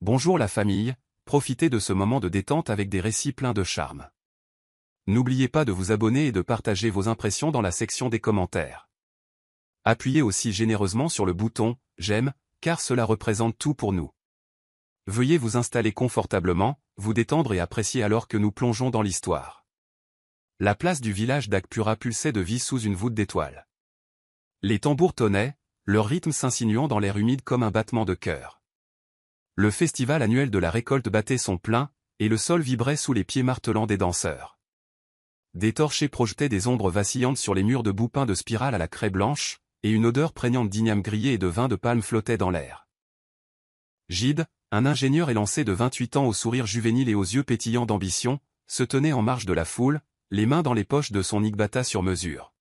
Bonjour la famille, profitez de ce moment de détente avec des récits pleins de charme. N'oubliez pas de vous abonner et de partager vos impressions dans la section des commentaires. Appuyez aussi généreusement sur le bouton « J'aime » car cela représente tout pour nous. Veuillez vous installer confortablement, vous détendre et apprécier alors que nous plongeons dans l'histoire. La place du village d'Akpura pulsait de vie sous une voûte d'étoiles. Les tambours tonnaient, leur rythme s'insinuant dans l'air humide comme un battement de cœur. Le festival annuel de la récolte battait son plein, et le sol vibrait sous les pieds martelants des danseurs. Des torchers projetaient des ombres vacillantes sur les murs de boue peints de spirales à la craie blanche, et une odeur prégnante d'igname grillé et de vin de palme flottait dans l'air. Gide, un ingénieur élancé de 28 ans au sourire juvénile et aux yeux pétillants d'ambition, se tenait en marge de la foule, les mains dans les poches de son igbata sur mesure.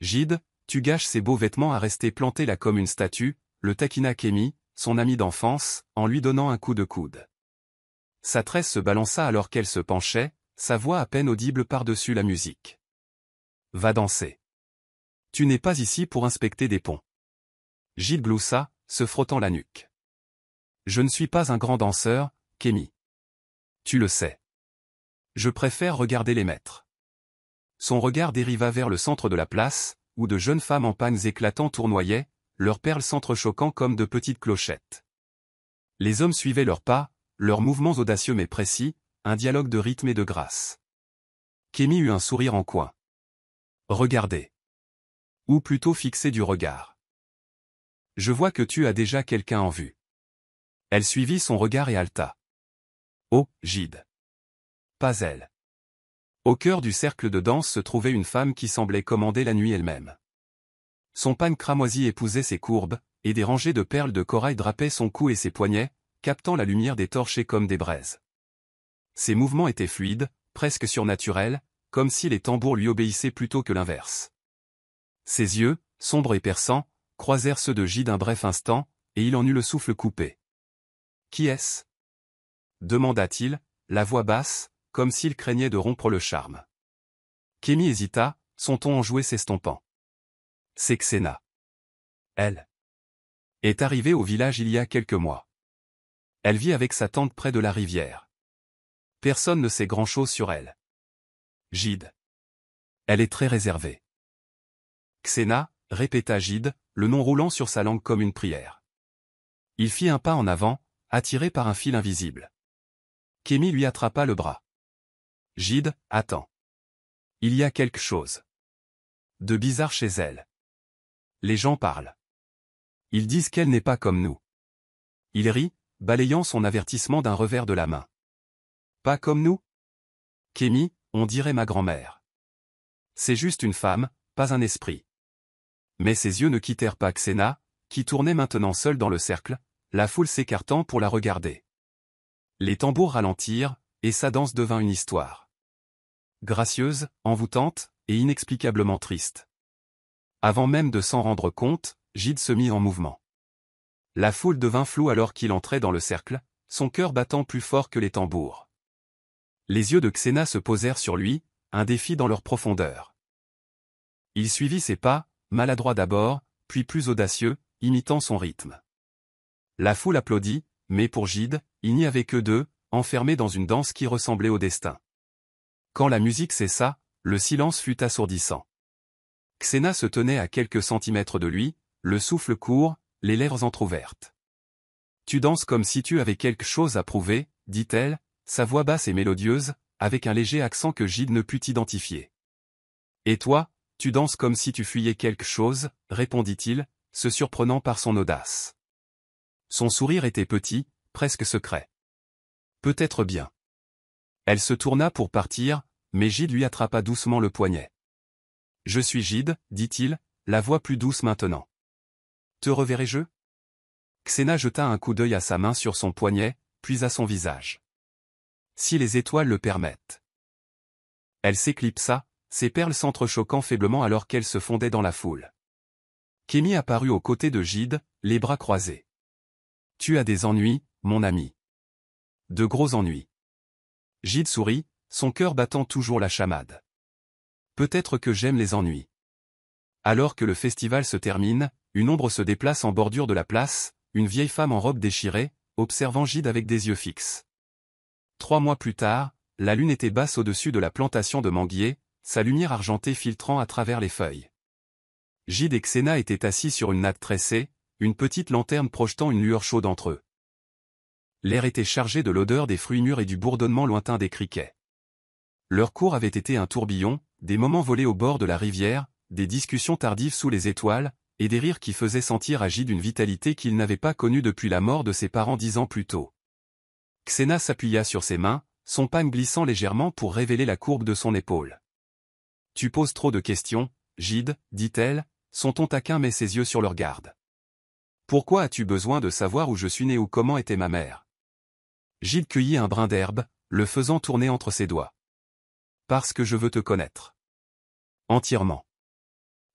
Gide, tu gâches ces beaux vêtements à rester planté là comme une statue, le taquina Kémi, son ami d'enfance, en lui donnant un coup de coude. Sa tresse se balança alors qu'elle se penchait, sa voix à peine audible par-dessus la musique. Va danser. Tu n'es pas ici pour inspecter des ponts. Gide gloussa, se frottant la nuque. Je ne suis pas un grand danseur, Kémi. Tu le sais. Je préfère regarder les maîtres. Son regard dériva vers le centre de la place, où de jeunes femmes en pagnes éclatants tournoyaient, leurs perles s'entrechoquant comme de petites clochettes. Les hommes suivaient leurs pas, leurs mouvements audacieux mais précis, un dialogue de rythme et de grâce. Kémi eut un sourire en coin. Regardez. Ou plutôt fixer du regard. Je vois que tu as déjà quelqu'un en vue. Elle suivit son regard et haleta. Oh, Gide. Pas elle. Au cœur du cercle de danse se trouvait une femme qui semblait commander la nuit elle-même. Son pagne cramoisi épousait ses courbes, et des rangées de perles de corail drapaient son cou et ses poignets, captant la lumière des torchers comme des braises. Ses mouvements étaient fluides, presque surnaturels, comme si les tambours lui obéissaient plutôt que l'inverse. Ses yeux, sombres et perçants, croisèrent ceux de Gide un bref instant, et il en eut le souffle coupé. « Qui est-ce » demanda-t-il, la voix basse, comme s'il craignait de rompre le charme. Kémi hésita, son ton enjoué s'estompant. C'est Xena. Elle est arrivée au village il y a quelques mois. Elle vit avec sa tante près de la rivière. Personne ne sait grand-chose sur elle. Gide. Elle est très réservée. Xena, répéta Gide, le nom roulant sur sa langue comme une prière. Il fit un pas en avant, attiré par un fil invisible. Kémi lui attrapa le bras. Gide, attends. Il y a quelque chose de bizarre chez elle. Les gens parlent. Ils disent qu'elle n'est pas comme nous. Il rit, balayant son avertissement d'un revers de la main. Pas comme nous? Kémi, on dirait ma grand-mère. C'est juste une femme, pas un esprit. Mais ses yeux ne quittèrent pas Xena, qui tournait maintenant seule dans le cercle, la foule s'écartant pour la regarder. Les tambours ralentirent, et sa danse devint une histoire. Gracieuse, envoûtante, et inexplicablement triste. Avant même de s'en rendre compte, Gide se mit en mouvement. La foule devint floue alors qu'il entrait dans le cercle, son cœur battant plus fort que les tambours. Les yeux de Xena se posèrent sur lui, un défi dans leur profondeur. Il suivit ses pas, maladroit d'abord, puis plus audacieux, imitant son rythme. La foule applaudit, mais pour Gide, il n'y avait que deux, enfermés dans une danse qui ressemblait au destin. Quand la musique cessa, le silence fut assourdissant. Xena se tenait à quelques centimètres de lui, le souffle court, les lèvres entr'ouvertes. « Tu danses comme si tu avais quelque chose à prouver, » dit-elle, sa voix basse et mélodieuse, avec un léger accent que Gide ne put identifier. « Et toi, tu danses comme si tu fuyais quelque chose, » répondit-il, se surprenant par son audace. Son sourire était petit, presque secret. « Peut-être bien. » Elle se tourna pour partir, mais Gide lui attrapa doucement le poignet. « Je suis Gide, » dit-il, la voix plus douce maintenant. « Te reverrai-je » Xena jeta un coup d'œil à sa main sur son poignet, puis à son visage. « Si les étoiles le permettent. » Elle s'éclipsa, ses perles s'entrechoquant faiblement alors qu'elle se fondait dans la foule. Kémi apparut aux côtés de Gide, les bras croisés. « Tu as des ennuis, mon ami. » « De gros ennuis. » Gide sourit, son cœur battant toujours la chamade. « Peut-être que j'aime les ennuis. » Alors que le festival se termine, une ombre se déplace en bordure de la place, une vieille femme en robe déchirée, observant Gide avec des yeux fixes. 3 mois plus tard, la lune était basse au-dessus de la plantation de manguiers, sa lumière argentée filtrant à travers les feuilles. Gide et Xena étaient assis sur une natte tressée, une petite lanterne projetant une lueur chaude entre eux. L'air était chargé de l'odeur des fruits mûrs et du bourdonnement lointain des criquets. Leur cours avait été un tourbillon, des moments volés au bord de la rivière, des discussions tardives sous les étoiles, et des rires qui faisaient sentir à Gide une vitalité qu'il n'avait pas connue depuis la mort de ses parents 10 ans plus tôt. Xena s'appuya sur ses mains, son pagne glissant légèrement pour révéler la courbe de son épaule. « Tu poses trop de questions, Gide, dit-elle, son ton taquin met ses yeux sur leur garde. Pourquoi as-tu besoin de savoir où je suis né ou comment était ma mère ?» Gide cueillit un brin d'herbe, le faisant tourner entre ses doigts. « Parce que je veux te connaître. Entièrement.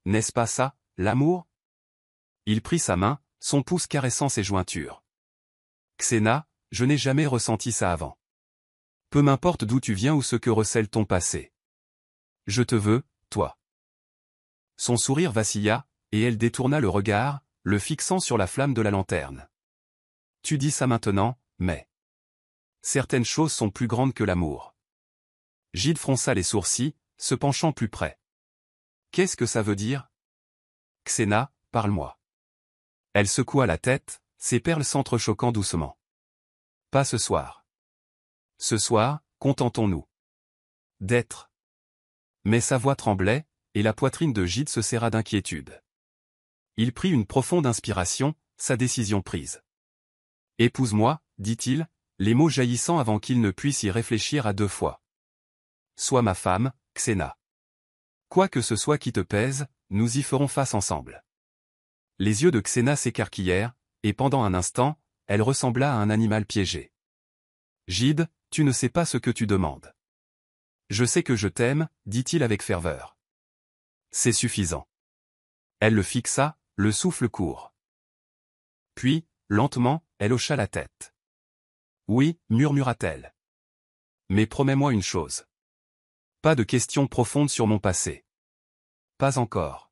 N'est-ce pas ça, l'amour ?» Il prit sa main, son pouce caressant ses jointures. « Xena, je n'ai jamais ressenti ça avant. Peu m'importe d'où tu viens ou ce que recèle ton passé. Je te veux, toi. » Son sourire vacilla, et elle détourna le regard, le fixant sur la flamme de la lanterne. « Tu dis ça maintenant, mais... certaines choses sont plus grandes que l'amour. » Gide fronça les sourcils, se penchant plus près. « Qu'est-ce que ça veut dire ? Xena, parle-moi. » Elle secoua la tête, ses perles s'entrechoquant doucement. « Pas ce soir. Ce soir, contentons-nous d'être. » Mais sa voix tremblait, et la poitrine de Gide se serra d'inquiétude. Il prit une profonde inspiration, sa décision prise. « Épouse-moi, dit-il, les mots jaillissant avant qu'il ne puisse y réfléchir à 2 fois. Sois ma femme, Xena. Quoi que ce soit qui te pèse, nous y ferons face ensemble. » Les yeux de Xena s'écarquillèrent, et pendant un instant, elle ressembla à un animal piégé. « Gide, tu ne sais pas ce que tu demandes. »« Je sais que je t'aime, dit-il avec ferveur. »« C'est suffisant. » Elle le fixa, le souffle court. Puis, lentement, elle hocha la tête. « Oui, murmura-t-elle. Mais promets-moi une chose. Pas de questions profondes sur mon passé. Pas encore. »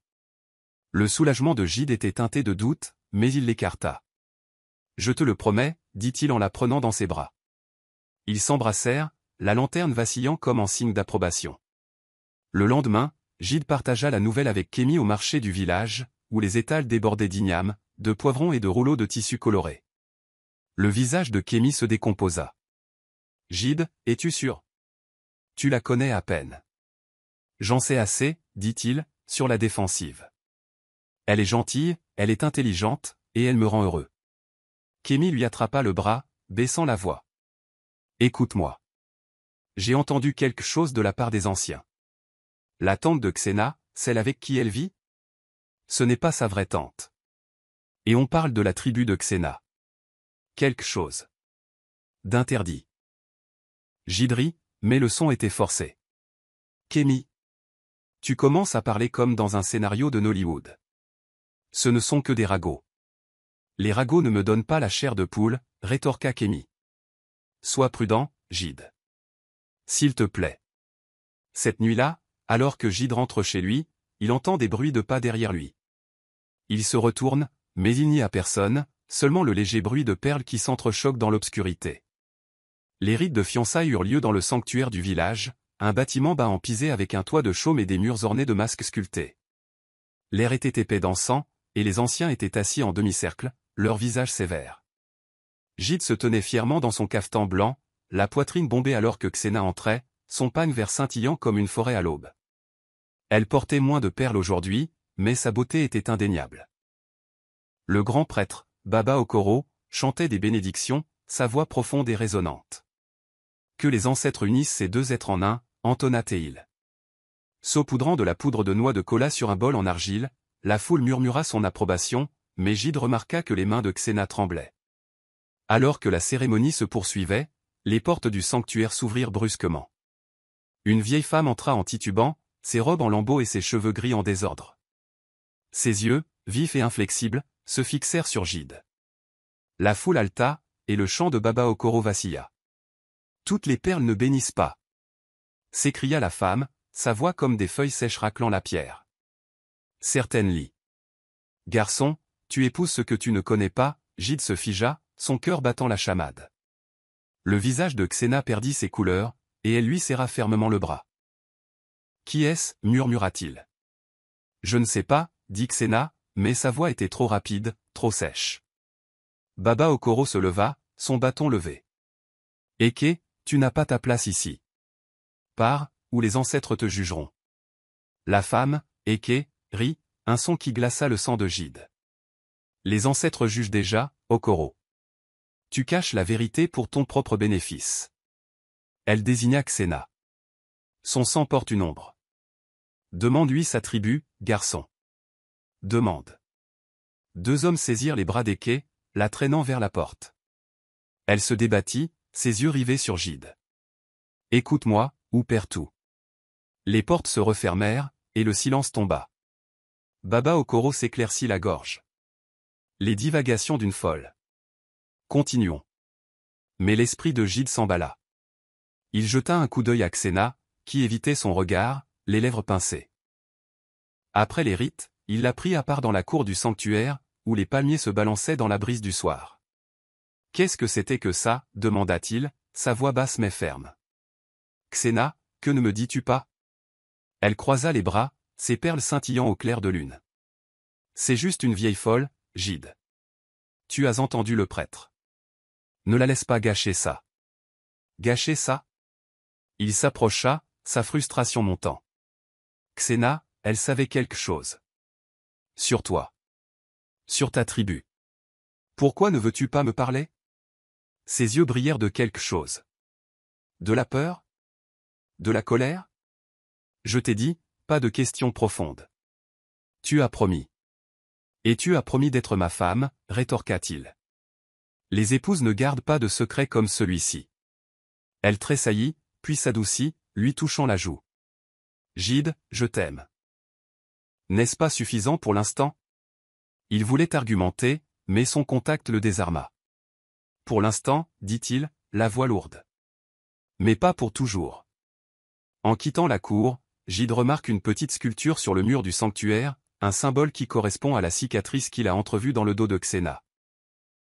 Le soulagement de Gide était teinté de doute, mais il l'écarta. « Je te le promets, dit-il en la prenant dans ses bras. » Ils s'embrassèrent, la lanterne vacillant comme en signe d'approbation. Le lendemain, Gide partagea la nouvelle avec Kémy au marché du village, où les étals débordaient d'ignames, de poivrons et de rouleaux de tissu colorés. Le visage de Kémy se décomposa. « Gide, es-tu sûr ? Tu la connais à peine. »« J'en sais assez, dit-il, sur la défensive. Elle est gentille, elle est intelligente, et elle me rend heureux. » Kémy lui attrapa le bras, baissant la voix. « Écoute-moi. J'ai entendu quelque chose de la part des anciens. La tante de Xena, celle avec qui elle vit ? Ce n'est pas sa vraie tante. Et on parle de la tribu de Xena. Quelque chose d'interdit. » Gide rit, mais le son était forcé. « Kémy. Tu commences à parler comme dans un scénario de Nollywood. Ce ne sont que des ragots. »« Les ragots ne me donnent pas la chair de poule, rétorqua Kémy. Sois prudent, Gide. S'il te plaît. » Cette nuit-là, alors que Gide rentre chez lui, il entend des bruits de pas derrière lui. Il se retourne, mais il n'y a personne, seulement le léger bruit de perles qui s'entrechoquent dans l'obscurité. Les rites de fiançailles eurent lieu dans le sanctuaire du village, un bâtiment bas en pisé avec un toit de chaume et des murs ornés de masques sculptés. L'air était épais d'encens, et les anciens étaient assis en demi-cercle, leurs visages sévères. Gide se tenait fièrement dans son cafetan blanc, la poitrine bombée alors que Xena entrait, son pagne vert scintillant comme une forêt à l'aube. Elle portait moins de perles aujourd'hui, mais sa beauté était indéniable. Le grand prêtre, Baba Okoro, chantait des bénédictions, sa voix profonde et résonnante. « Que les ancêtres unissent ces 2 êtres en un, » entonna Teil. Saupoudrant de la poudre de noix de cola sur un bol en argile, la foule murmura son approbation, mais Gide remarqua que les mains de Xena tremblaient. Alors que la cérémonie se poursuivait, les portes du sanctuaire s'ouvrirent brusquement. Une vieille femme entra en titubant, ses robes en lambeaux et ses cheveux gris en désordre. Ses yeux, vifs et inflexibles, se fixèrent sur Gide. La foule haleta, et le chant de Baba Okoro vacilla. « Toutes les perles ne bénissent pas !» s'écria la femme, sa voix comme des feuilles sèches raclant la pierre. « Certaines lient. »« Garçon, tu épouses ce que tu ne connais pas. » Gide se figea, son cœur battant la chamade. Le visage de Xena perdit ses couleurs, et elle lui serra fermement le bras. « Qui est-ce » murmura-t-il. « Je ne sais pas » dit Xena, mais sa voix était trop rapide, trop sèche. Baba Okoro se leva, son bâton levé. « Eke, tu n'as pas ta place ici. Pars, ou les ancêtres te jugeront. » La femme, Eke, rit, un son qui glaça le sang de Jide. « Les ancêtres jugent déjà, Okoro. Tu caches la vérité pour ton propre bénéfice. » Elle désigna Xena. « Son sang porte une ombre. Demande-lui sa tribu, garçon. Demande. » Deux hommes saisirent les bras d'Eke, la traînant vers la porte. Elle se débattit, ses yeux rivés sur Jide. « Écoute-moi, ou perds tout. » Les portes se refermèrent, et le silence tomba. Baba Okoro s'éclaircit la gorge. Les divagations d'une folle. Continuons. Mais l'esprit de Jide s'emballa. Il jeta un coup d'œil à Xena, qui évitait son regard, les lèvres pincées. Après les rites, il la prit à part dans la cour du sanctuaire, où les palmiers se balançaient dans la brise du soir. « Qu'est-ce que c'était que ça » demanda-t-il, sa voix basse mais ferme. « Xena, que ne me dis-tu pas » Elle croisa les bras, ses perles scintillant au clair de lune. « C'est juste une vieille folle, Jide. Tu as entendu le prêtre. Ne la laisse pas gâcher ça. » Gâcher ça ? Il s'approcha, sa frustration montant. « Xena, elle savait quelque chose. Sur toi. Sur ta tribu. Pourquoi ne veux-tu pas me parler ?» Ses yeux brillèrent de quelque chose. De la peur ? De la colère ? Je t'ai dit, pas de questions profondes. Tu as promis. Et tu as promis d'être ma femme, rétorqua-t-il. Les épouses ne gardent pas de secrets comme celui-ci. Elle tressaillit, puis s'adoucit, lui touchant la joue. Jide, je t'aime. N'est-ce pas suffisant pour l'instant ? Il voulait argumenter, mais son contact le désarma. Pour l'instant, dit-il, la voix lourde. Mais pas pour toujours. En quittant la cour, Jide remarque une petite sculpture sur le mur du sanctuaire, un symbole qui correspond à la cicatrice qu'il a entrevue dans le dos de Xena.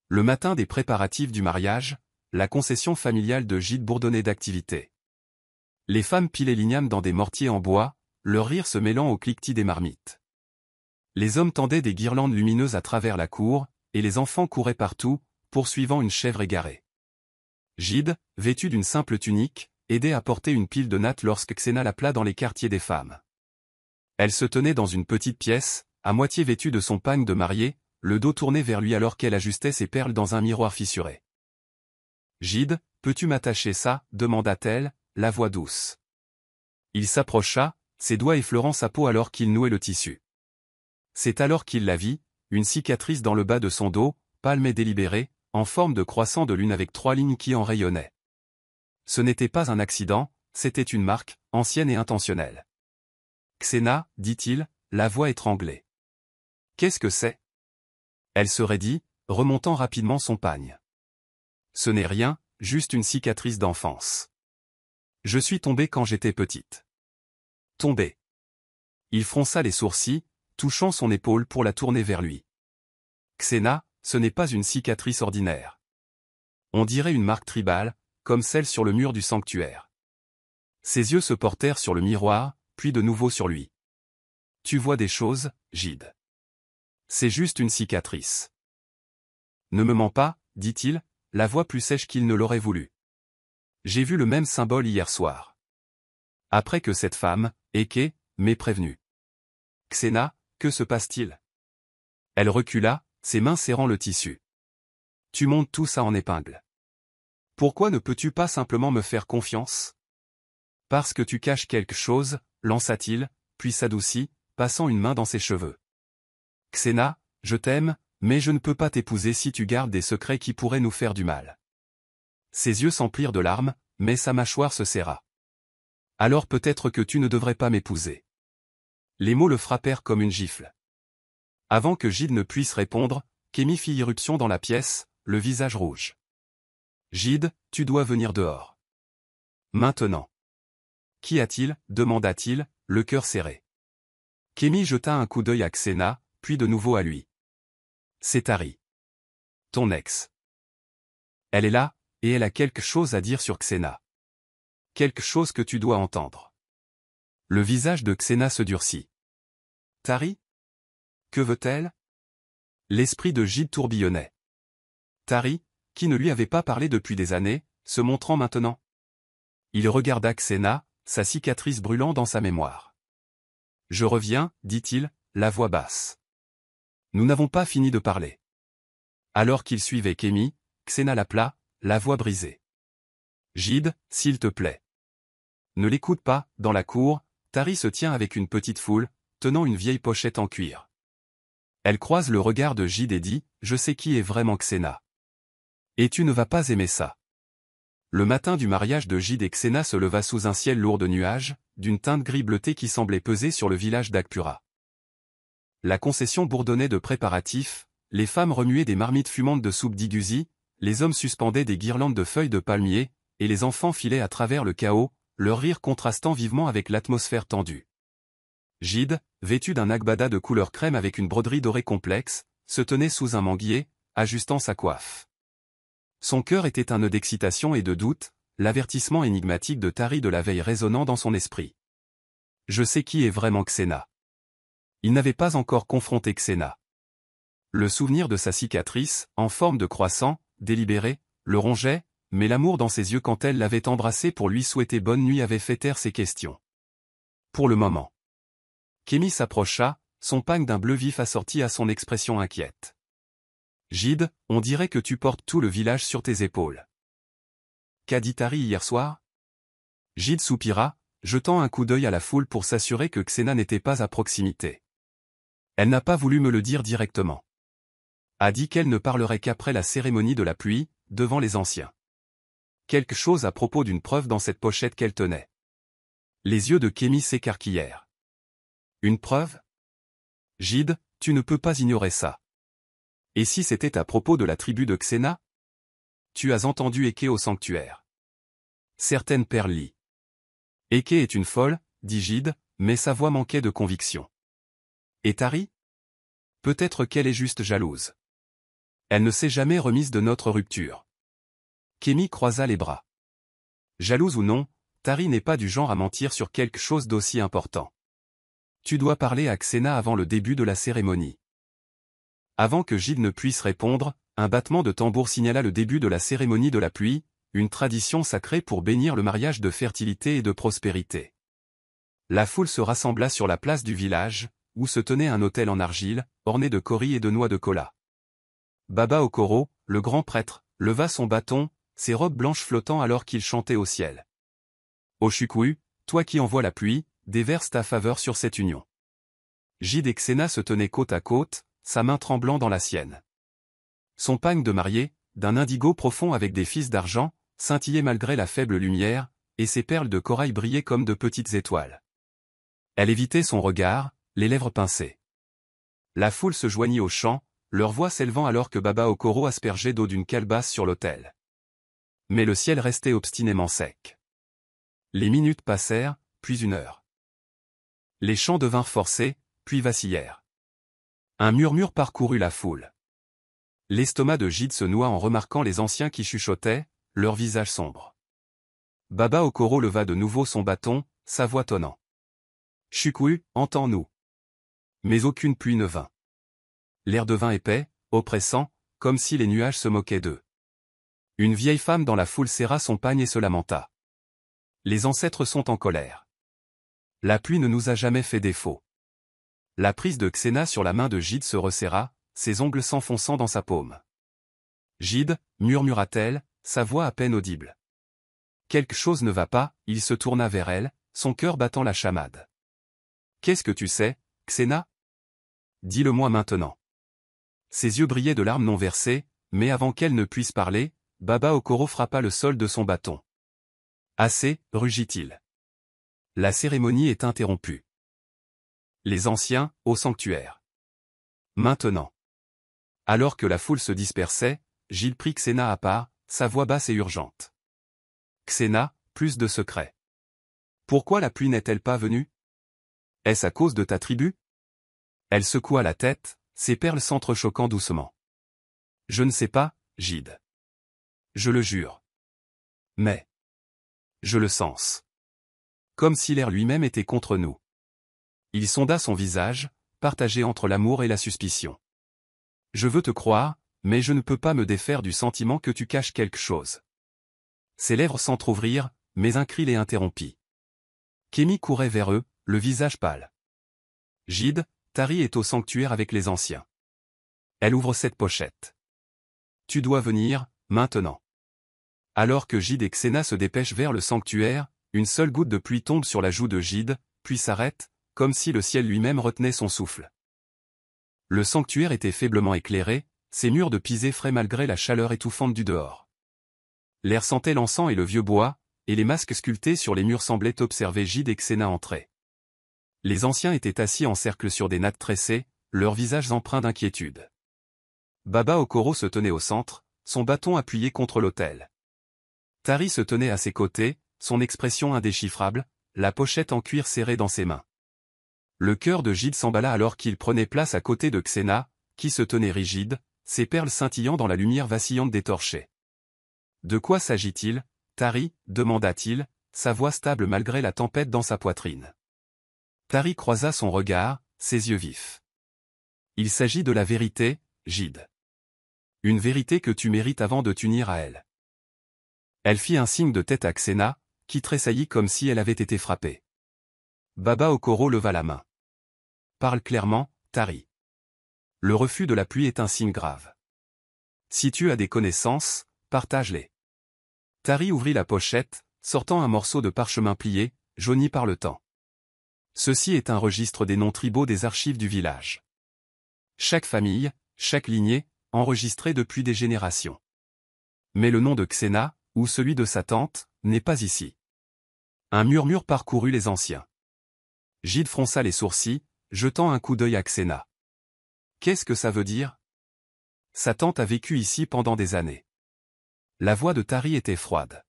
Le matin des préparatifs du mariage, la concession familiale de Jide bourdonnait d'activité. Les femmes pilaient l'igname dans des mortiers en bois, leur rire se mêlant au cliquetis des marmites. Les hommes tendaient des guirlandes lumineuses à travers la cour, et les enfants couraient partout, poursuivant une chèvre égarée. Jide, vêtu d'une simple tunique, aidait à porter une pile de nattes lorsque Xena l'appela dans les quartiers des femmes. Elle se tenait dans une petite pièce, à moitié vêtue de son pagne de mariée, le dos tourné vers lui alors qu'elle ajustait ses perles dans un miroir fissuré. « Jide, peux-tu m'attacher ça » demanda-t-elle, la voix douce. Il s'approcha, ses doigts effleurant sa peau alors qu'il nouait le tissu. C'est alors qu'il la vit, une cicatrice dans le bas de son dos, pâle mais délibérée, en forme de croissant de lune avec 3 lignes qui en rayonnaient. Ce n'était pas un accident, c'était une marque, ancienne et intentionnelle. « Xena, dit-il, la voix étranglée. Qu'est-ce que c'est ? » Elle se raidit, remontant rapidement son pagne. Ce n'est rien, juste une cicatrice d'enfance. Je suis tombée quand j'étais petite. Tombée. Il fronça les sourcils, touchant son épaule pour la tourner vers lui. Xena, ce n'est pas une cicatrice ordinaire. On dirait une marque tribale, comme celle sur le mur du sanctuaire. Ses yeux se portèrent sur le miroir, puis de nouveau sur lui. Tu vois des choses, Jide. C'est juste une cicatrice. Ne me mens pas, dit-il, la voix plus sèche qu'il ne l'aurait voulu. J'ai vu le même symbole hier soir. Après que cette femme, Eke, m'ait prévenu. Xena, que se passe-t-il ? Elle recula, ses mains serrant le tissu. Tu montes tout ça en épingle. Pourquoi ne peux-tu pas simplement me faire confiance ? Parce que tu caches quelque chose, lança-t-il, puis s'adoucit, passant une main dans ses cheveux. Xena, je t'aime, mais je ne peux pas t'épouser si tu gardes des secrets qui pourraient nous faire du mal. Ses yeux s'emplirent de larmes, mais sa mâchoire se serra. Alors peut-être que tu ne devrais pas m'épouser. Les mots le frappèrent comme une gifle. Avant que Jide ne puisse répondre, Kémi fit irruption dans la pièce, le visage rouge. Jide, tu dois venir dehors. Maintenant. Qu'y a-t-il ? Demanda-t-il, le cœur serré. Kémi jeta un coup d'œil à Xena, puis de nouveau à lui. C'est Tari. Ton ex. Elle est là, et elle a quelque chose à dire sur Xena. Quelque chose que tu dois entendre. Le visage de Xena se durcit. Tari? Que veut-elle? L'esprit de Gide tourbillonnait. Tari, qui ne lui avait pas parlé depuis des années, se montrant maintenant. Il regarda Xena, sa cicatrice brûlant dans sa mémoire. Je reviens, dit-il, la voix basse. Nous n'avons pas fini de parler. Alors qu'il suivait Kémi, Xena l'appela, la voix brisée. Gide, s'il te plaît. Ne l'écoute pas, dans la cour, Tari se tient avec une petite foule, tenant une vieille pochette en cuir. Elle croise le regard de Gide et dit, je sais qui est vraiment Xena. Et tu ne vas pas aimer ça. Le matin du mariage de Gide et Xena se leva sous un ciel lourd de nuages, d'une teinte gris bleuté qui semblait peser sur le village d'Akpura. La concession bourdonnait de préparatifs, les femmes remuaient des marmites fumantes de soupe d'igusi, les hommes suspendaient des guirlandes de feuilles de palmier, et les enfants filaient à travers le chaos, leur rire contrastant vivement avec l'atmosphère tendue. Gide, vêtu d'un agbada de couleur crème avec une broderie dorée complexe, se tenait sous un manguier, ajustant sa coiffe. Son cœur était un nœud d'excitation et de doute, l'avertissement énigmatique de Tari de la veille résonnant dans son esprit. Je sais qui est vraiment Xena. Il n'avait pas encore confronté Xena. Le souvenir de sa cicatrice, en forme de croissant, délibéré, le rongeait, mais l'amour dans ses yeux quand elle l'avait embrassé pour lui souhaiter bonne nuit avait fait taire ses questions. Pour le moment. Kémi s'approcha, son pagne d'un bleu vif assorti à son expression inquiète. Gide, on dirait que tu portes tout le village sur tes épaules. Qu'a dit Tari hier soir? Gide soupira, jetant un coup d'œil à la foule pour s'assurer que Xena n'était pas à proximité. Elle n'a pas voulu me le dire directement. A dit qu'elle ne parlerait qu'après la cérémonie de la pluie, devant les anciens. Quelque chose à propos d'une preuve dans cette pochette qu'elle tenait. Les yeux de Kémi s'écarquillèrent. Une preuve? Gide, tu ne peux pas ignorer ça. Et si c'était à propos de la tribu de Xena? Tu as entendu Eke au sanctuaire. Certaines perles. Eke est une folle, dit Gide, mais sa voix manquait de conviction. Et Tari? Peut-être qu'elle est juste jalouse. Elle ne s'est jamais remise de notre rupture. Kémi croisa les bras. Jalouse ou non, Tari n'est pas du genre à mentir sur quelque chose d'aussi important. Tu dois parler à Xena avant le début de la cérémonie. Avant que Gide ne puisse répondre, un battement de tambour signala le début de la cérémonie de la pluie, une tradition sacrée pour bénir le mariage de fertilité et de prospérité. La foule se rassembla sur la place du village, où se tenait un autel en argile, orné de coris et de noix de cola. Baba Okoro, le grand prêtre, leva son bâton, ses robes blanches flottant alors qu'il chantait au ciel. Oshukwu, toi qui envoies la pluie, déverse ta faveur sur cette union. Gide et Xena se tenaient côte à côte, sa main tremblant dans la sienne. Son pagne de mariée, d'un indigo profond avec des fils d'argent, scintillait malgré la faible lumière, et ses perles de corail brillaient comme de petites étoiles. Elle évitait son regard, les lèvres pincées. La foule se joignit au chant, leur voix s'élevant alors que Baba Okoro aspergeait d'eau d'une calebasse sur l'autel. Mais le ciel restait obstinément sec. Les minutes passèrent, puis une heure. Les chants devinrent forcés, puis vacillèrent. Un murmure parcourut la foule. L'estomac de Gide se noua en remarquant les anciens qui chuchotaient, leurs visages sombres. Baba Okoro leva de nouveau son bâton, sa voix tonnant. Shukwu, entends-nous. Mais aucune pluie ne vint. L'air devint épais, oppressant, comme si les nuages se moquaient d'eux. Une vieille femme dans la foule serra son pagne et se lamenta. Les ancêtres sont en colère. La pluie ne nous a jamais fait défaut. La prise de Xena sur la main de Gide se resserra, ses ongles s'enfonçant dans sa paume. Gide, murmura-t-elle, sa voix à peine audible. Quelque chose ne va pas, il se tourna vers elle, son cœur battant la chamade. Qu'est-ce que tu sais, Xena? Dis-le-moi maintenant. Ses yeux brillaient de larmes non versées, mais avant qu'elle ne puisse parler, Baba Okoro frappa le sol de son bâton. Assez, rugit-il. La cérémonie est interrompue. Les anciens, au sanctuaire. Maintenant. Alors que la foule se dispersait, Gide prit Xena à part, sa voix basse et urgente. Xena, plus de secrets. Pourquoi la pluie n'est-elle pas venue? Est-ce à cause de ta tribu? Elle secoua la tête, ses perles s'entrechoquant doucement. Je ne sais pas, Gide. Je le jure. Mais je le sens. Comme si l'air lui-même était contre nous. Il sonda son visage, partagé entre l'amour et la suspicion. Je veux te croire, mais je ne peux pas me défaire du sentiment que tu caches quelque chose. Ses lèvres s'entr'ouvrirent, mais un cri les interrompit. Kémy courait vers eux, le visage pâle. Gide, Tari est au sanctuaire avec les anciens. Elle ouvre cette pochette. Tu dois venir, maintenant. Alors que Gide et Xena se dépêchent vers le sanctuaire, une seule goutte de pluie tombe sur la joue de Gide, puis s'arrête, comme si le ciel lui-même retenait son souffle. Le sanctuaire était faiblement éclairé, ses murs de pisé frais malgré la chaleur étouffante du dehors. L'air sentait l'encens et le vieux bois, et les masques sculptés sur les murs semblaient observer Gide et Xena entrer. Les anciens étaient assis en cercle sur des nattes tressées, leurs visages empreints d'inquiétude. Baba Okoro se tenait au centre, son bâton appuyé contre l'autel. Tari se tenait à ses côtés, son expression indéchiffrable, la pochette en cuir serrée dans ses mains. Le cœur de Gide s'emballa alors qu'il prenait place à côté de Xena, qui se tenait rigide, ses perles scintillant dans la lumière vacillante des torchets. « De quoi s'agit-il, Tari » demanda-t-il, sa voix stable malgré la tempête dans sa poitrine. Tari croisa son regard, ses yeux vifs. « Il s'agit de la vérité, Gide. Une vérité que tu mérites avant de t'unir à elle. » Elle fit un signe de tête à Xena, qui tressaillit comme si elle avait été frappée. Baba Okoro leva la main. « Parle clairement, Tari. Le refus de la pluie est un signe grave. Si tu as des connaissances, partage-les. » Tari ouvrit la pochette, sortant un morceau de parchemin plié, jauni par le temps. Ceci est un registre des noms tribaux des archives du village. Chaque famille, chaque lignée, enregistrée depuis des générations. Mais le nom de Xena, ou celui de sa tante, n'est pas ici. Un murmure parcourut les anciens. Gide fronça les sourcils, jetant un coup d'œil à Xena. Qu'est-ce que ça veut dire? Sa tante a vécu ici pendant des années. La voix de Tari était froide.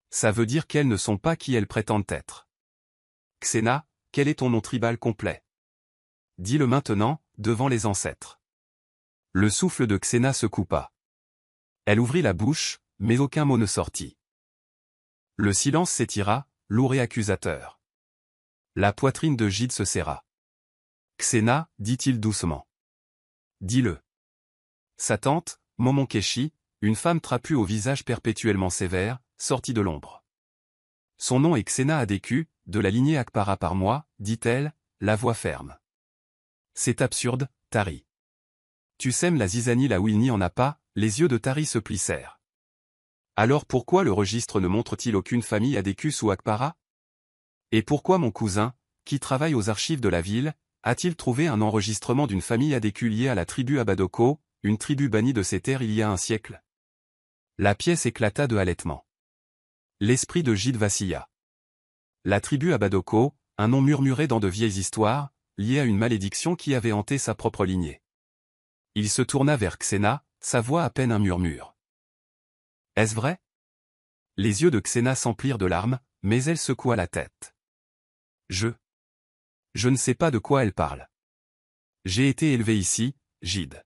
Ça veut dire qu'elles ne sont pas qui elles prétendent être. Xena, quel est ton nom tribal complet? Dis-le maintenant, devant les ancêtres. Le souffle de Xena se coupa. Elle ouvrit la bouche, mais aucun mot ne sortit. Le silence s'étira, lourd et accusateur. La poitrine de Gide se serra. Xena, dit-il doucement. Dis-le. Sa tante, Momonkeshi, une femme trapue au visage perpétuellement sévère, sortit de l'ombre. Son nom est Xena Adeku, de la lignée Akpara par moi, dit-elle, la voix ferme. C'est absurde, Tari. Tu sèmes la zizanie là où il n'y en a pas, les yeux de Tari se plissèrent. Alors pourquoi le registre ne montre-t-il aucune famille Adeku sous Akpara? Et pourquoi mon cousin, qui travaille aux archives de la ville, a-t-il trouvé un enregistrement d'une famille Adeku liée à la tribu Abadoko, une tribu bannie de ces terres il y a un siècle? La pièce éclata de halètement. L'esprit de Gide vacilla. La tribu Abadoko, un nom murmuré dans de vieilles histoires, lié à une malédiction qui avait hanté sa propre lignée. Il se tourna vers Xena, sa voix à peine un murmure. Est-ce vrai? Les yeux de Xena s'emplirent de larmes, mais elle secoua la tête. Je ne sais pas de quoi elle parle. J'ai été élevé ici, Gide.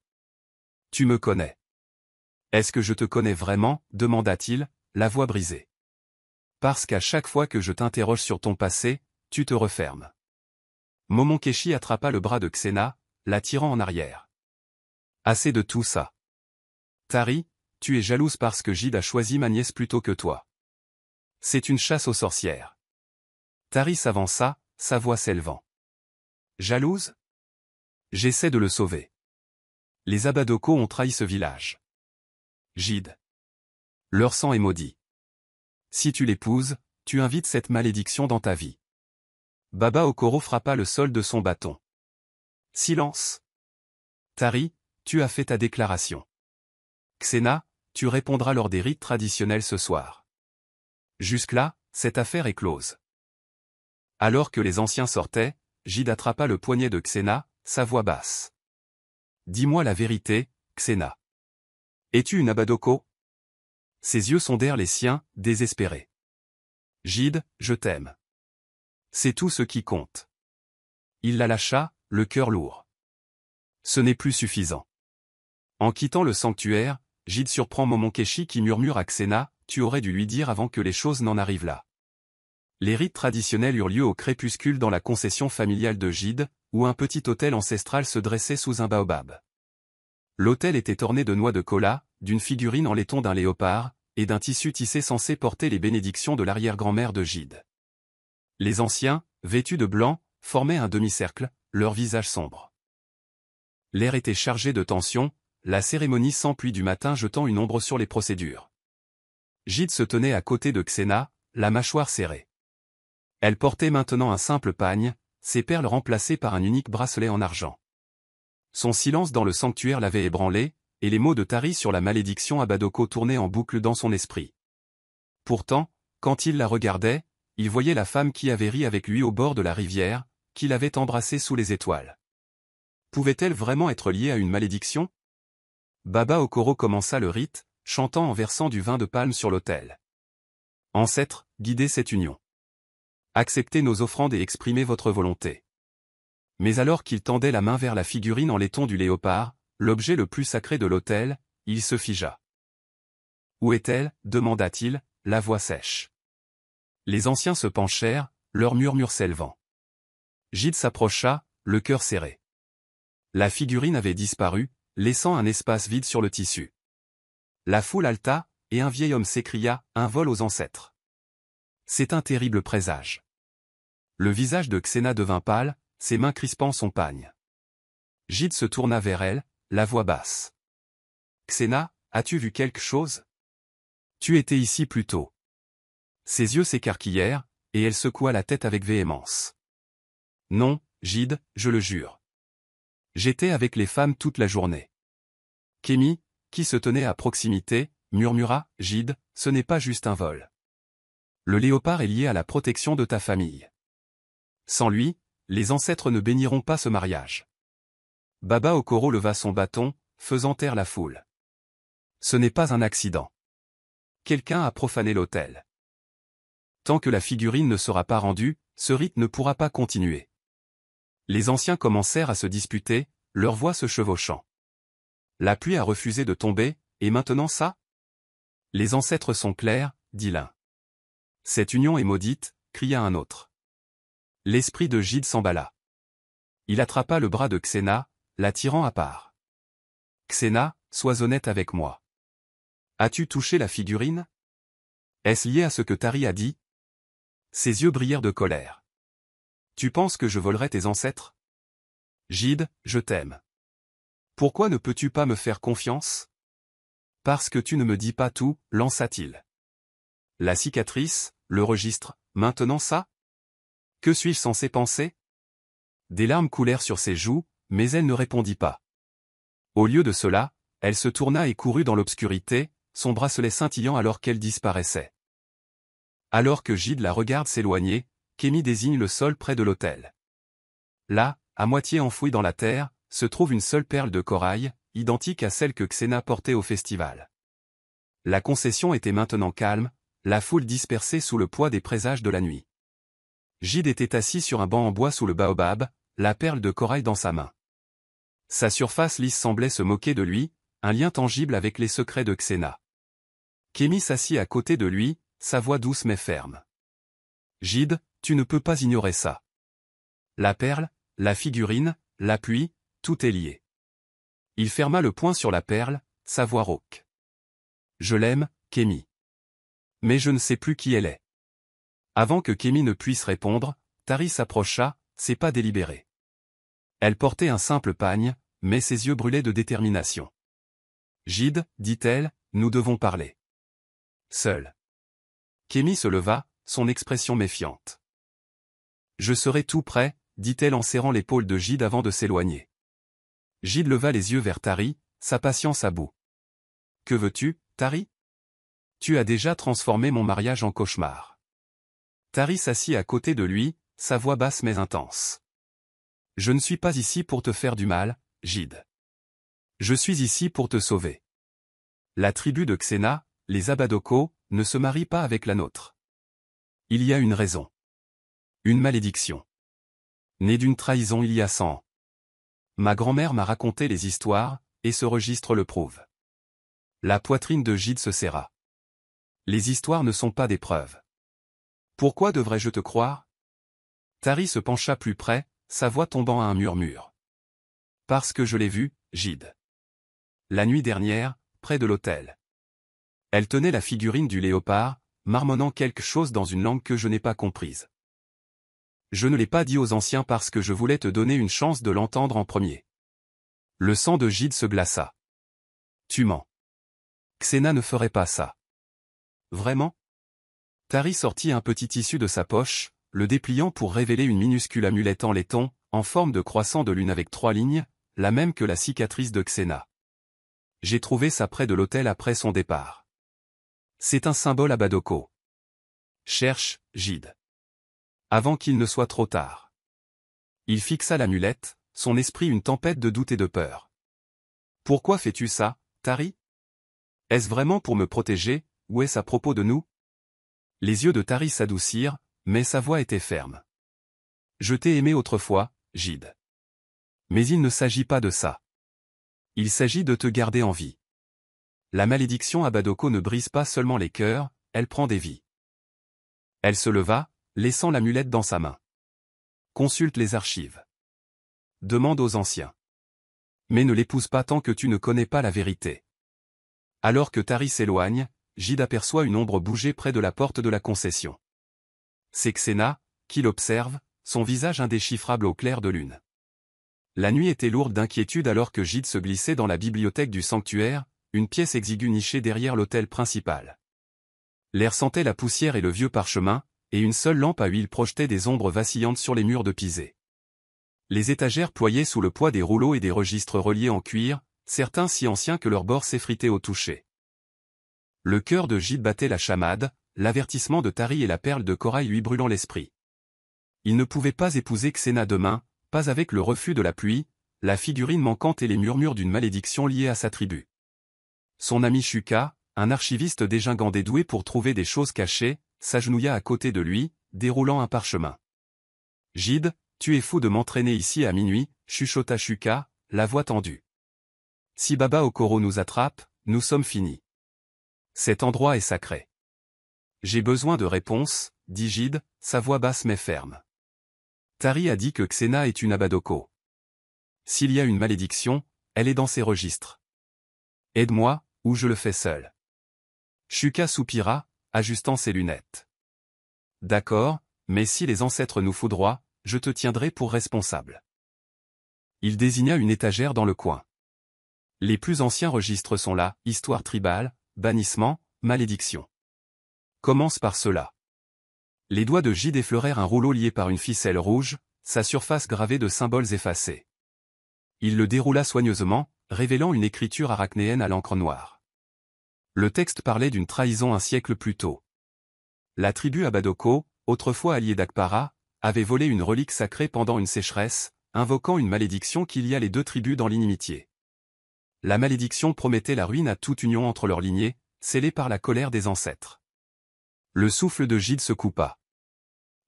Tu me connais. Est-ce que je te connais vraiment? Demanda-t-il, la voix brisée. Parce qu'à chaque fois que je t'interroge sur ton passé, tu te refermes. Momonkeshi attrapa le bras de Xena, la tirant en arrière. Assez de tout ça. Tari, tu es jalouse parce que Gide a choisi ma nièce plutôt que toi. C'est une chasse aux sorcières. Tari s'avança, sa voix s'élevant. Jalouse? J'essaie de le sauver. Les Abadoko ont trahi ce village. Gide. Leur sang est maudit. Si tu l'épouses, tu invites cette malédiction dans ta vie. Baba Okoro frappa le sol de son bâton. Silence. Tari, tu as fait ta déclaration. Xena, tu répondras lors des rites traditionnels ce soir. Jusque-là, cette affaire est close. Alors que les anciens sortaient, Gide attrapa le poignet de Xena, sa voix basse. Dis-moi la vérité, Xena. Es-tu une Abadoko? Ses yeux sondèrent les siens, désespérés. Gide, je t'aime. C'est tout ce qui compte. Il la lâcha, le cœur lourd. Ce n'est plus suffisant. En quittant le sanctuaire, Gide surprend Momonkeshi qui murmure à Xena, tu aurais dû lui dire avant que les choses n'en arrivent là. Les rites traditionnels eurent lieu au crépuscule dans la concession familiale de Gide, où un petit autel ancestral se dressait sous un baobab. L'autel était orné de noix de cola, d'une figurine en laiton d'un léopard, et d'un tissu tissé censé porter les bénédictions de l'arrière-grand-mère de Gide. Les anciens, vêtus de blanc, formaient un demi-cercle, leurs visages sombres. L'air était chargé de tension, la cérémonie sans pluie du matin jetant une ombre sur les procédures. Gide se tenait à côté de Xena, la mâchoire serrée. Elle portait maintenant un simple pagne, ses perles remplacées par un unique bracelet en argent. Son silence dans le sanctuaire l'avait ébranlé, et les mots de Tari sur la malédiction à Badoko tournaient en boucle dans son esprit. Pourtant, quand il la regardait, il voyait la femme qui avait ri avec lui au bord de la rivière, qui l'avait embrassé sous les étoiles. Pouvait-elle vraiment être liée à une malédiction? Baba Okoro commença le rite, chantant en versant du vin de palme sur l'autel. Ancêtres, guidez cette union. Acceptez nos offrandes et exprimez votre volonté. Mais alors qu'il tendait la main vers la figurine en laiton du léopard, l'objet le plus sacré de l'autel, il se figea. Où est-elle? Demanda-t-il, la voix sèche. Les anciens se penchèrent, leur murmure s'élevant. Gide s'approcha, le cœur serré. La figurine avait disparu, laissant un espace vide sur le tissu. La foule haleta, et un vieil homme s'écria, un vol aux ancêtres. C'est un terrible présage. Le visage de Xena devint pâle, ses mains crispant son pagne. Gide se tourna vers elle, la voix basse. Xena, as-tu vu quelque chose? Tu étais ici plus tôt. Ses yeux s'écarquillèrent, et elle secoua la tête avec véhémence. Non, Gide, je le jure. J'étais avec les femmes toute la journée. Kémi, qui se tenait à proximité, murmura, Gide, ce n'est pas juste un vol. Le léopard est lié à la protection de ta famille. Sans lui, les ancêtres ne béniront pas ce mariage. Baba Okoro leva son bâton, faisant taire la foule. Ce n'est pas un accident. Quelqu'un a profané l'autel. Tant que la figurine ne sera pas rendue, ce rite ne pourra pas continuer. Les anciens commencèrent à se disputer, leurs voix se chevauchant. La pluie a refusé de tomber, et maintenant ça? Les ancêtres sont clairs, dit l'un. Cette union est maudite, cria un autre. L'esprit de Gide s'emballa. Il attrapa le bras de Xena, la tirant à part. Xena, sois honnête avec moi. As-tu touché la figurine? Est-ce lié à ce que Tari a dit? Ses yeux brillèrent de colère. Tu penses que je volerai tes ancêtres? Gide, je t'aime. Pourquoi ne peux-tu pas me faire confiance? Parce que tu ne me dis pas tout, lança-t-il. La cicatrice, le registre, maintenant ça? Que suis-je censé penser? Des larmes coulèrent sur ses joues, mais elle ne répondit pas. Au lieu de cela, elle se tourna et courut dans l'obscurité, son bracelet scintillant alors qu'elle disparaissait. Alors que Gide la regarde s'éloigner, Kémi désigne le sol près de l'autel. Là, à moitié enfouie dans la terre, se trouve une seule perle de corail, identique à celle que Xena portait au festival. La concession était maintenant calme, la foule dispersée sous le poids des présages de la nuit. Gide était assis sur un banc en bois sous le baobab, la perle de corail dans sa main. Sa surface lisse semblait se moquer de lui, un lien tangible avec les secrets de Xena. Kémi s'assit à côté de lui, sa voix douce mais ferme. Gide, tu ne peux pas ignorer ça. La perle, la figurine, la pluie, tout est lié. Il ferma le poing sur la perle, sa voix rauque. Je l'aime, Kémi. Mais je ne sais plus qui elle est. Avant que Kémi ne puisse répondre, Tari s'approcha, ses pas délibérés. Elle portait un simple pagne, mais ses yeux brûlaient de détermination. Gide, dit-elle, nous devons parler. Seul. Kémi se leva, son expression méfiante. Je serai tout prêt, dit-elle en serrant l'épaule de Gide avant de s'éloigner. Gide leva les yeux vers Tari, sa patience à bout. Que veux-tu, Tari? Tu as déjà transformé mon mariage en cauchemar. Tari s'assit à côté de lui, sa voix basse mais intense. Je ne suis pas ici pour te faire du mal, Gide. Je suis ici pour te sauver. La tribu de Xena, les Abadoko, ne se marie pas avec la nôtre. Il y a une raison. Une malédiction. Née d'une trahison il y a 100 ans. Ma grand-mère m'a raconté les histoires, et ce registre le prouve. La poitrine de Gide se serra. Les histoires ne sont pas des preuves. Pourquoi devrais-je te croire? Tari se pencha plus près, sa voix tombant à un murmure. Parce que je l'ai vue, Gide. La nuit dernière, près de l'autel. Elle tenait la figurine du léopard, marmonnant quelque chose dans une langue que je n'ai pas comprise. Je ne l'ai pas dit aux anciens parce que je voulais te donner une chance de l'entendre en premier. Le sang de Gide se glaça. Tu mens. Xena ne ferait pas ça. Vraiment? Tari sortit un petit tissu de sa poche, le dépliant pour révéler une minuscule amulette en laiton, en forme de croissant de lune avec 3 lignes, la même que la cicatrice de Xena. J'ai trouvé ça près de l'autel après son départ. C'est un symbole à Badoko. Cherche, Gide. Avant qu'il ne soit trop tard. Il fixa l'amulette, son esprit une tempête de doute et de peur. Pourquoi fais-tu ça, Tari? Est-ce vraiment pour me protéger, ou est-ce à propos de nous? Les yeux de Tari s'adoucirent, mais sa voix était ferme. Je t'ai aimé autrefois, Gide. Mais il ne s'agit pas de ça. Il s'agit de te garder en vie. La malédiction à Badoko ne brise pas seulement les cœurs, elle prend des vies. Elle se leva, laissant l'amulette dans sa main. Consulte les archives. Demande aux anciens. Mais ne l'épouse pas tant que tu ne connais pas la vérité. Alors que Tari s'éloigne, Gide aperçoit une ombre bouger près de la porte de la concession. C'est Xena, qui l'observe, son visage indéchiffrable au clair de lune. La nuit était lourde d'inquiétude alors que Gide se glissait dans la bibliothèque du sanctuaire, une pièce exiguë nichée derrière l'autel principal. L'air sentait la poussière et le vieux parchemin, et une seule lampe à huile projetait des ombres vacillantes sur les murs de pisé. Les étagères ployaient sous le poids des rouleaux et des registres reliés en cuir, certains si anciens que leurs bords s'effritaient au toucher. Le cœur de Gide battait la chamade, l'avertissement de Tari et la perle de corail lui brûlant l'esprit. Il ne pouvait pas épouser Xena demain, pas avec le refus de la pluie, la figurine manquante et les murmures d'une malédiction liée à sa tribu. Son ami Shuka, un archiviste dégingandé doué pour trouver des choses cachées, s'agenouilla à côté de lui, déroulant un parchemin. « Gide, tu es fou de m'entraîner ici à minuit, chuchota Shuka, la voix tendue. Si Baba Okoro nous attrape, nous sommes finis. Cet endroit est sacré. J'ai besoin de réponses, dit Gide, sa voix basse mais ferme. Tari a dit que Xena est une Abadoko. S'il y a une malédiction, elle est dans ses registres. Aide-moi, ou je le fais seul. Shuka soupira, ajustant ses lunettes. D'accord, mais si les ancêtres nous foudroient, je te tiendrai pour responsable. Il désigna une étagère dans le coin. Les plus anciens registres sont là, histoire tribale, bannissement, malédiction. Commence par cela. Les doigts de Gide effleurèrent un rouleau lié par une ficelle rouge, sa surface gravée de symboles effacés. Il le déroula soigneusement, révélant une écriture arachnéenne à l'encre noire. Le texte parlait d'une trahison un siècle plus tôt. La tribu Abadoko, autrefois alliée d'Akpara, avait volé une relique sacrée pendant une sécheresse, invoquant une malédiction qui lia les deux tribus dans l'inimitié. La malédiction promettait la ruine à toute union entre leurs lignées, scellée par la colère des ancêtres. Le souffle de Gide se coupa.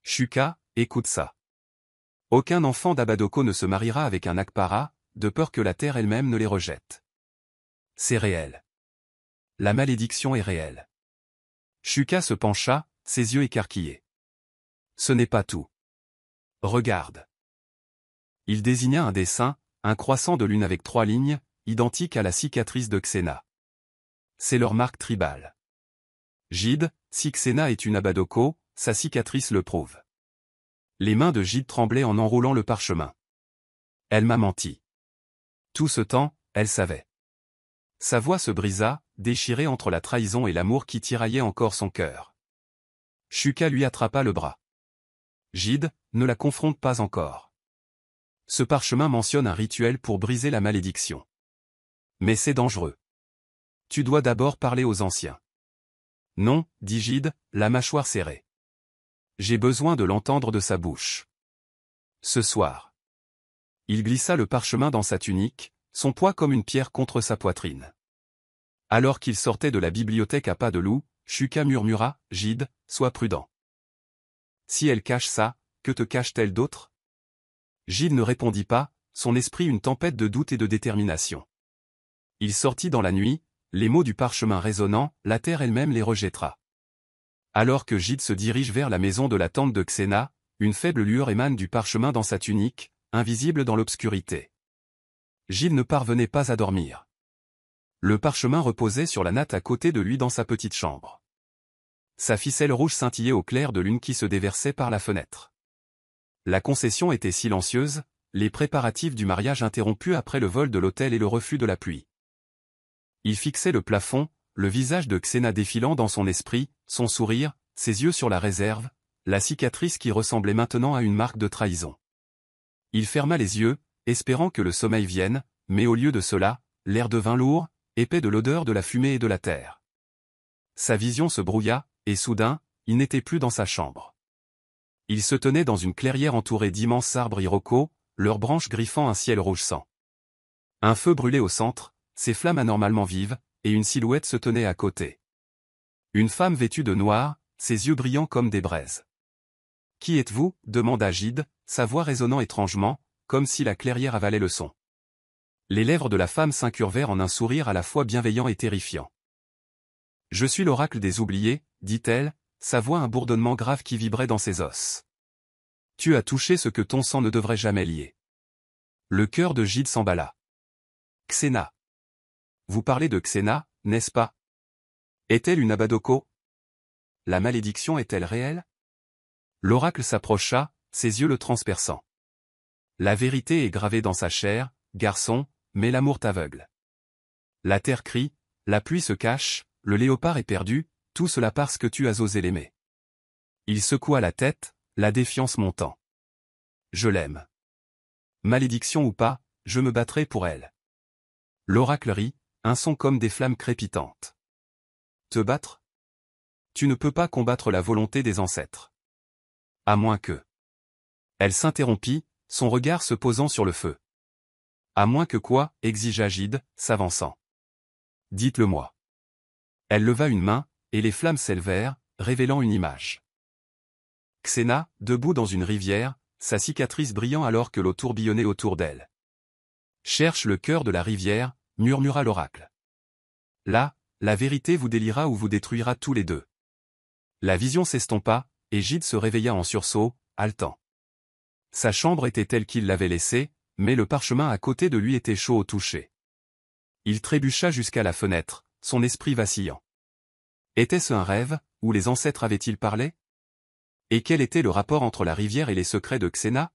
Shuka, écoute ça. Aucun enfant d'Abadoko ne se mariera avec un Akpara, de peur que la terre elle-même ne les rejette. C'est réel. La malédiction est réelle. Shuka se pencha, ses yeux écarquillés. Ce n'est pas tout. Regarde. Il désigna un dessin, un croissant de lune avec 3 lignes, identique à la cicatrice de Xena. C'est leur marque tribale. Gide, si Xena est une Abadoko, sa cicatrice le prouve. Les mains de Gide tremblaient en enroulant le parchemin. Elle m'a menti. Tout ce temps, elle savait. Sa voix se brisa, déchirée entre la trahison et l'amour qui tiraillait encore son cœur. Shuka lui attrapa le bras. Gide, ne la confronte pas encore. Ce parchemin mentionne un rituel pour briser la malédiction. Mais c'est dangereux. Tu dois d'abord parler aux anciens. Non, dit Gide, la mâchoire serrée. J'ai besoin de l'entendre de sa bouche. Ce soir. Il glissa le parchemin dans sa tunique, son poids comme une pierre contre sa poitrine. Alors qu'il sortait de la bibliothèque à pas de loup, Shuka murmura, « Gide, sois prudent. Si elle cache ça, que te cache-t-elle d'autre » Gide ne répondit pas, son esprit une tempête de doute et de détermination. Il sortit dans la nuit, les mots du parchemin résonnant, la terre elle-même les rejettera. Alors que Gide se dirige vers la maison de la tante de Xena, une faible lueur émane du parchemin dans sa tunique, invisible dans l'obscurité. Gide ne parvenait pas à dormir. Le parchemin reposait sur la natte à côté de lui dans sa petite chambre. Sa ficelle rouge scintillait au clair de lune qui se déversait par la fenêtre. La concession était silencieuse, les préparatifs du mariage interrompus après le vol de l'autel et le refus de la pluie. Il fixait le plafond, le visage de Xena défilant dans son esprit, son sourire, ses yeux sur la réserve, la cicatrice qui ressemblait maintenant à une marque de trahison. Il ferma les yeux, espérant que le sommeil vienne, mais au lieu de cela, l'air devint lourd, épais de l'odeur de la fumée et de la terre. Sa vision se brouilla, et soudain, il n'était plus dans sa chambre. Il se tenait dans une clairière entourée d'immenses arbres irocos, leurs branches griffant un ciel rouge sang. Un feu brûlait au centre, ses flammes anormalement vives, et une silhouette se tenait à côté. Une femme vêtue de noir, ses yeux brillants comme des braises. « Qui êtes-vous » demanda Gide, sa voix résonnant étrangement, comme si la clairière avalait le son. Les lèvres de la femme s'incurvèrent en un sourire à la fois bienveillant et terrifiant. « Je suis l'oracle des oubliés » dit-elle, sa voix un bourdonnement grave qui vibrait dans ses os. « Tu as touché ce que ton sang ne devrait jamais lier. » Le cœur de Gide s'emballa. « Xena. Vous parlez de Xena, n'est-ce pas? Est-elle une Abadoko? La malédiction est-elle réelle? » L'oracle s'approcha, ses yeux le transperçant. « La vérité est gravée dans sa chair, garçon, mais l'amour t'aveugle. La terre crie, la pluie se cache, le léopard est perdu, tout cela parce que tu as osé l'aimer. » Il secoua la tête, la défiance montant. « Je l'aime. Malédiction ou pas, je me battrai pour elle. » L'oracle rit, un son comme des flammes crépitantes. « Te battre? Tu ne peux pas combattre la volonté des ancêtres. À moins que... » Elle s'interrompit, son regard se posant sur le feu. « À moins que quoi » exigea Gide, s'avançant. « Dites-le-moi. » Elle leva une main, et les flammes s'élevèrent, révélant une image. Xena, debout dans une rivière, sa cicatrice brillant alors que l'eau tourbillonnait autour d'elle. « Cherche le cœur de la rivière » murmura l'oracle. « Là, la vérité vous délira ou vous détruira tous les deux. » La vision s'estompa, et Gide se réveilla en sursaut, haletant. Sa chambre était telle qu'il l'avait laissée, mais le parchemin à côté de lui était chaud au toucher. Il trébucha jusqu'à la fenêtre, son esprit vacillant. Était-ce un rêve, ou les ancêtres avaient-ils parlé? Et quel était le rapport entre la rivière et les secrets de Xena?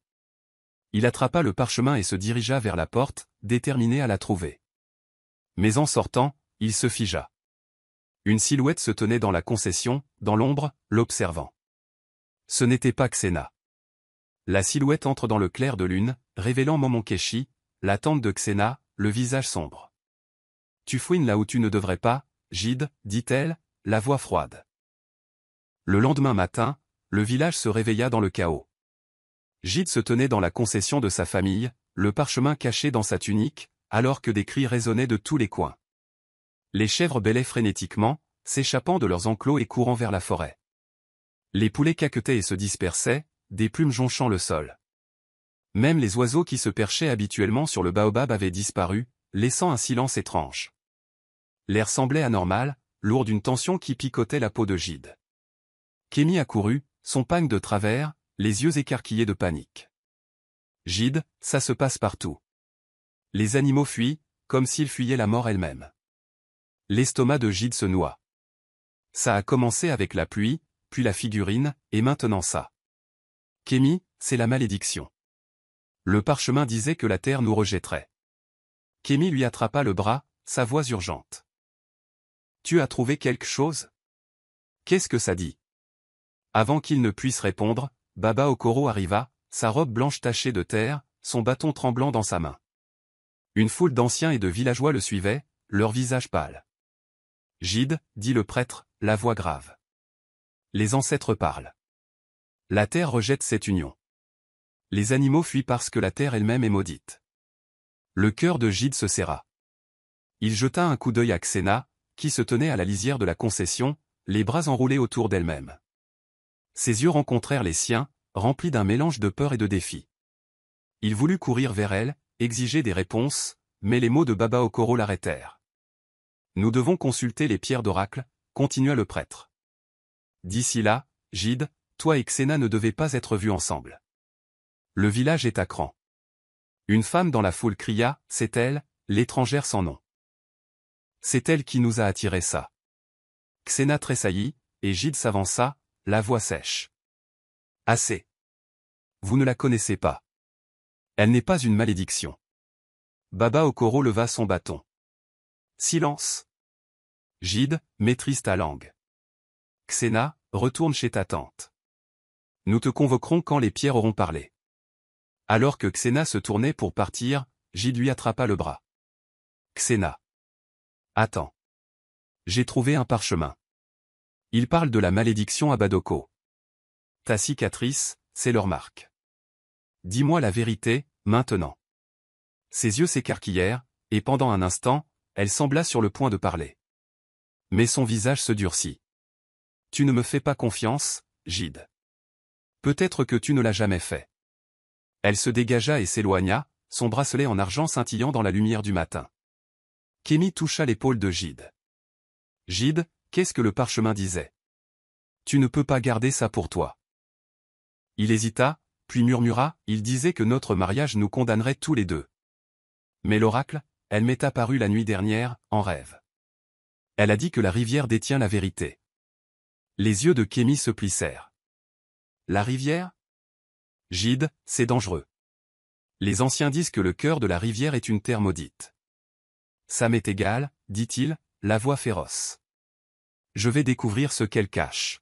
Il attrapa le parchemin et se dirigea vers la porte, déterminé à la trouver. Mais en sortant, il se figea. Une silhouette se tenait dans la concession, dans l'ombre, l'observant. Ce n'était pas Xena. La silhouette entre dans le clair de lune, révélant Momonkeshi, la tante de Xena, le visage sombre. « Tu fouines là où tu ne devrais pas, Gide, dit-elle, la voix froide. » Le lendemain matin, le village se réveilla dans le chaos. Gide se tenait dans la concession de sa famille, le parchemin caché dans sa tunique, alors que des cris résonnaient de tous les coins. Les chèvres bêlaient frénétiquement, s'échappant de leurs enclos et courant vers la forêt. Les poulets caquetaient et se dispersaient, des plumes jonchant le sol. Même les oiseaux qui se perchaient habituellement sur le baobab avaient disparu, laissant un silence étrange. L'air semblait anormal, lourd d'une tension qui picotait la peau de Gide. Kémi accourut, son pagne de travers, les yeux écarquillés de panique. « Gide, ça se passe partout. » Les animaux fuient, comme s'ils fuyaient la mort elle-même. L'estomac de Gide se noua. Ça a commencé avec la pluie, puis la figurine, et maintenant ça. Kémi, c'est la malédiction. Le parchemin disait que la terre nous rejetterait. Kémi lui attrapa le bras, sa voix urgente. « Tu as trouvé quelque chose? Qu'est-ce que ça dit ?» Avant qu'il ne puisse répondre, Baba Okoro arriva, sa robe blanche tachée de terre, son bâton tremblant dans sa main. Une foule d'anciens et de villageois le suivaient, leurs visages pâles. « Gide, dit le prêtre, la voix grave. Les ancêtres parlent. La terre rejette cette union. Les animaux fuient parce que la terre elle-même est maudite. » Le cœur de Gide se serra. Il jeta un coup d'œil à Xena, qui se tenait à la lisière de la concession, les bras enroulés autour d'elle-même. Ses yeux rencontrèrent les siens, remplis d'un mélange de peur et de défi. Il voulut courir vers elle, exiger des réponses, mais les mots de Baba Okoro l'arrêtèrent. Nous devons consulter les pierres d'oracle, continua le prêtre. D'ici là, Gide, toi et Xena ne devez pas être vus ensemble. Le village est à cran. Une femme dans la foule cria, c'est elle, l'étrangère sans nom. C'est elle qui nous a attiré ça. Xena tressaillit, et Gide s'avança, la voix sèche. Assez. Vous ne la connaissez pas. Elle n'est pas une malédiction. Baba Okoro leva son bâton. Silence. Gide, maîtrise ta langue. Xena, retourne chez ta tante. Nous te convoquerons quand les pierres auront parlé. Alors que Xena se tournait pour partir, Gide lui attrapa le bras. Xena. Attends. J'ai trouvé un parchemin. Il parle de la malédiction à Badoko. Ta cicatrice, c'est leur marque. Dis-moi la vérité, maintenant. Ses yeux s'écarquillèrent, et pendant un instant, elle sembla sur le point de parler. Mais son visage se durcit. Tu ne me fais pas confiance, Gide. Peut-être que tu ne l'as jamais fait. Elle se dégagea et s'éloigna, son bracelet en argent scintillant dans la lumière du matin. Kémy toucha l'épaule de Gide. Gide, qu'est-ce que le parchemin disait? Tu ne peux pas garder ça pour toi. Il hésita, puis murmura, il disait que notre mariage nous condamnerait tous les deux. Mais l'oracle, elle m'est apparue la nuit dernière, en rêve. Elle a dit que la rivière détient la vérité. Les yeux de Kémy se plissèrent. La rivière? Gide, c'est dangereux. Les anciens disent que le cœur de la rivière est une terre maudite. Ça m'est égal, dit-il, la voix féroce. Je vais découvrir ce qu'elle cache.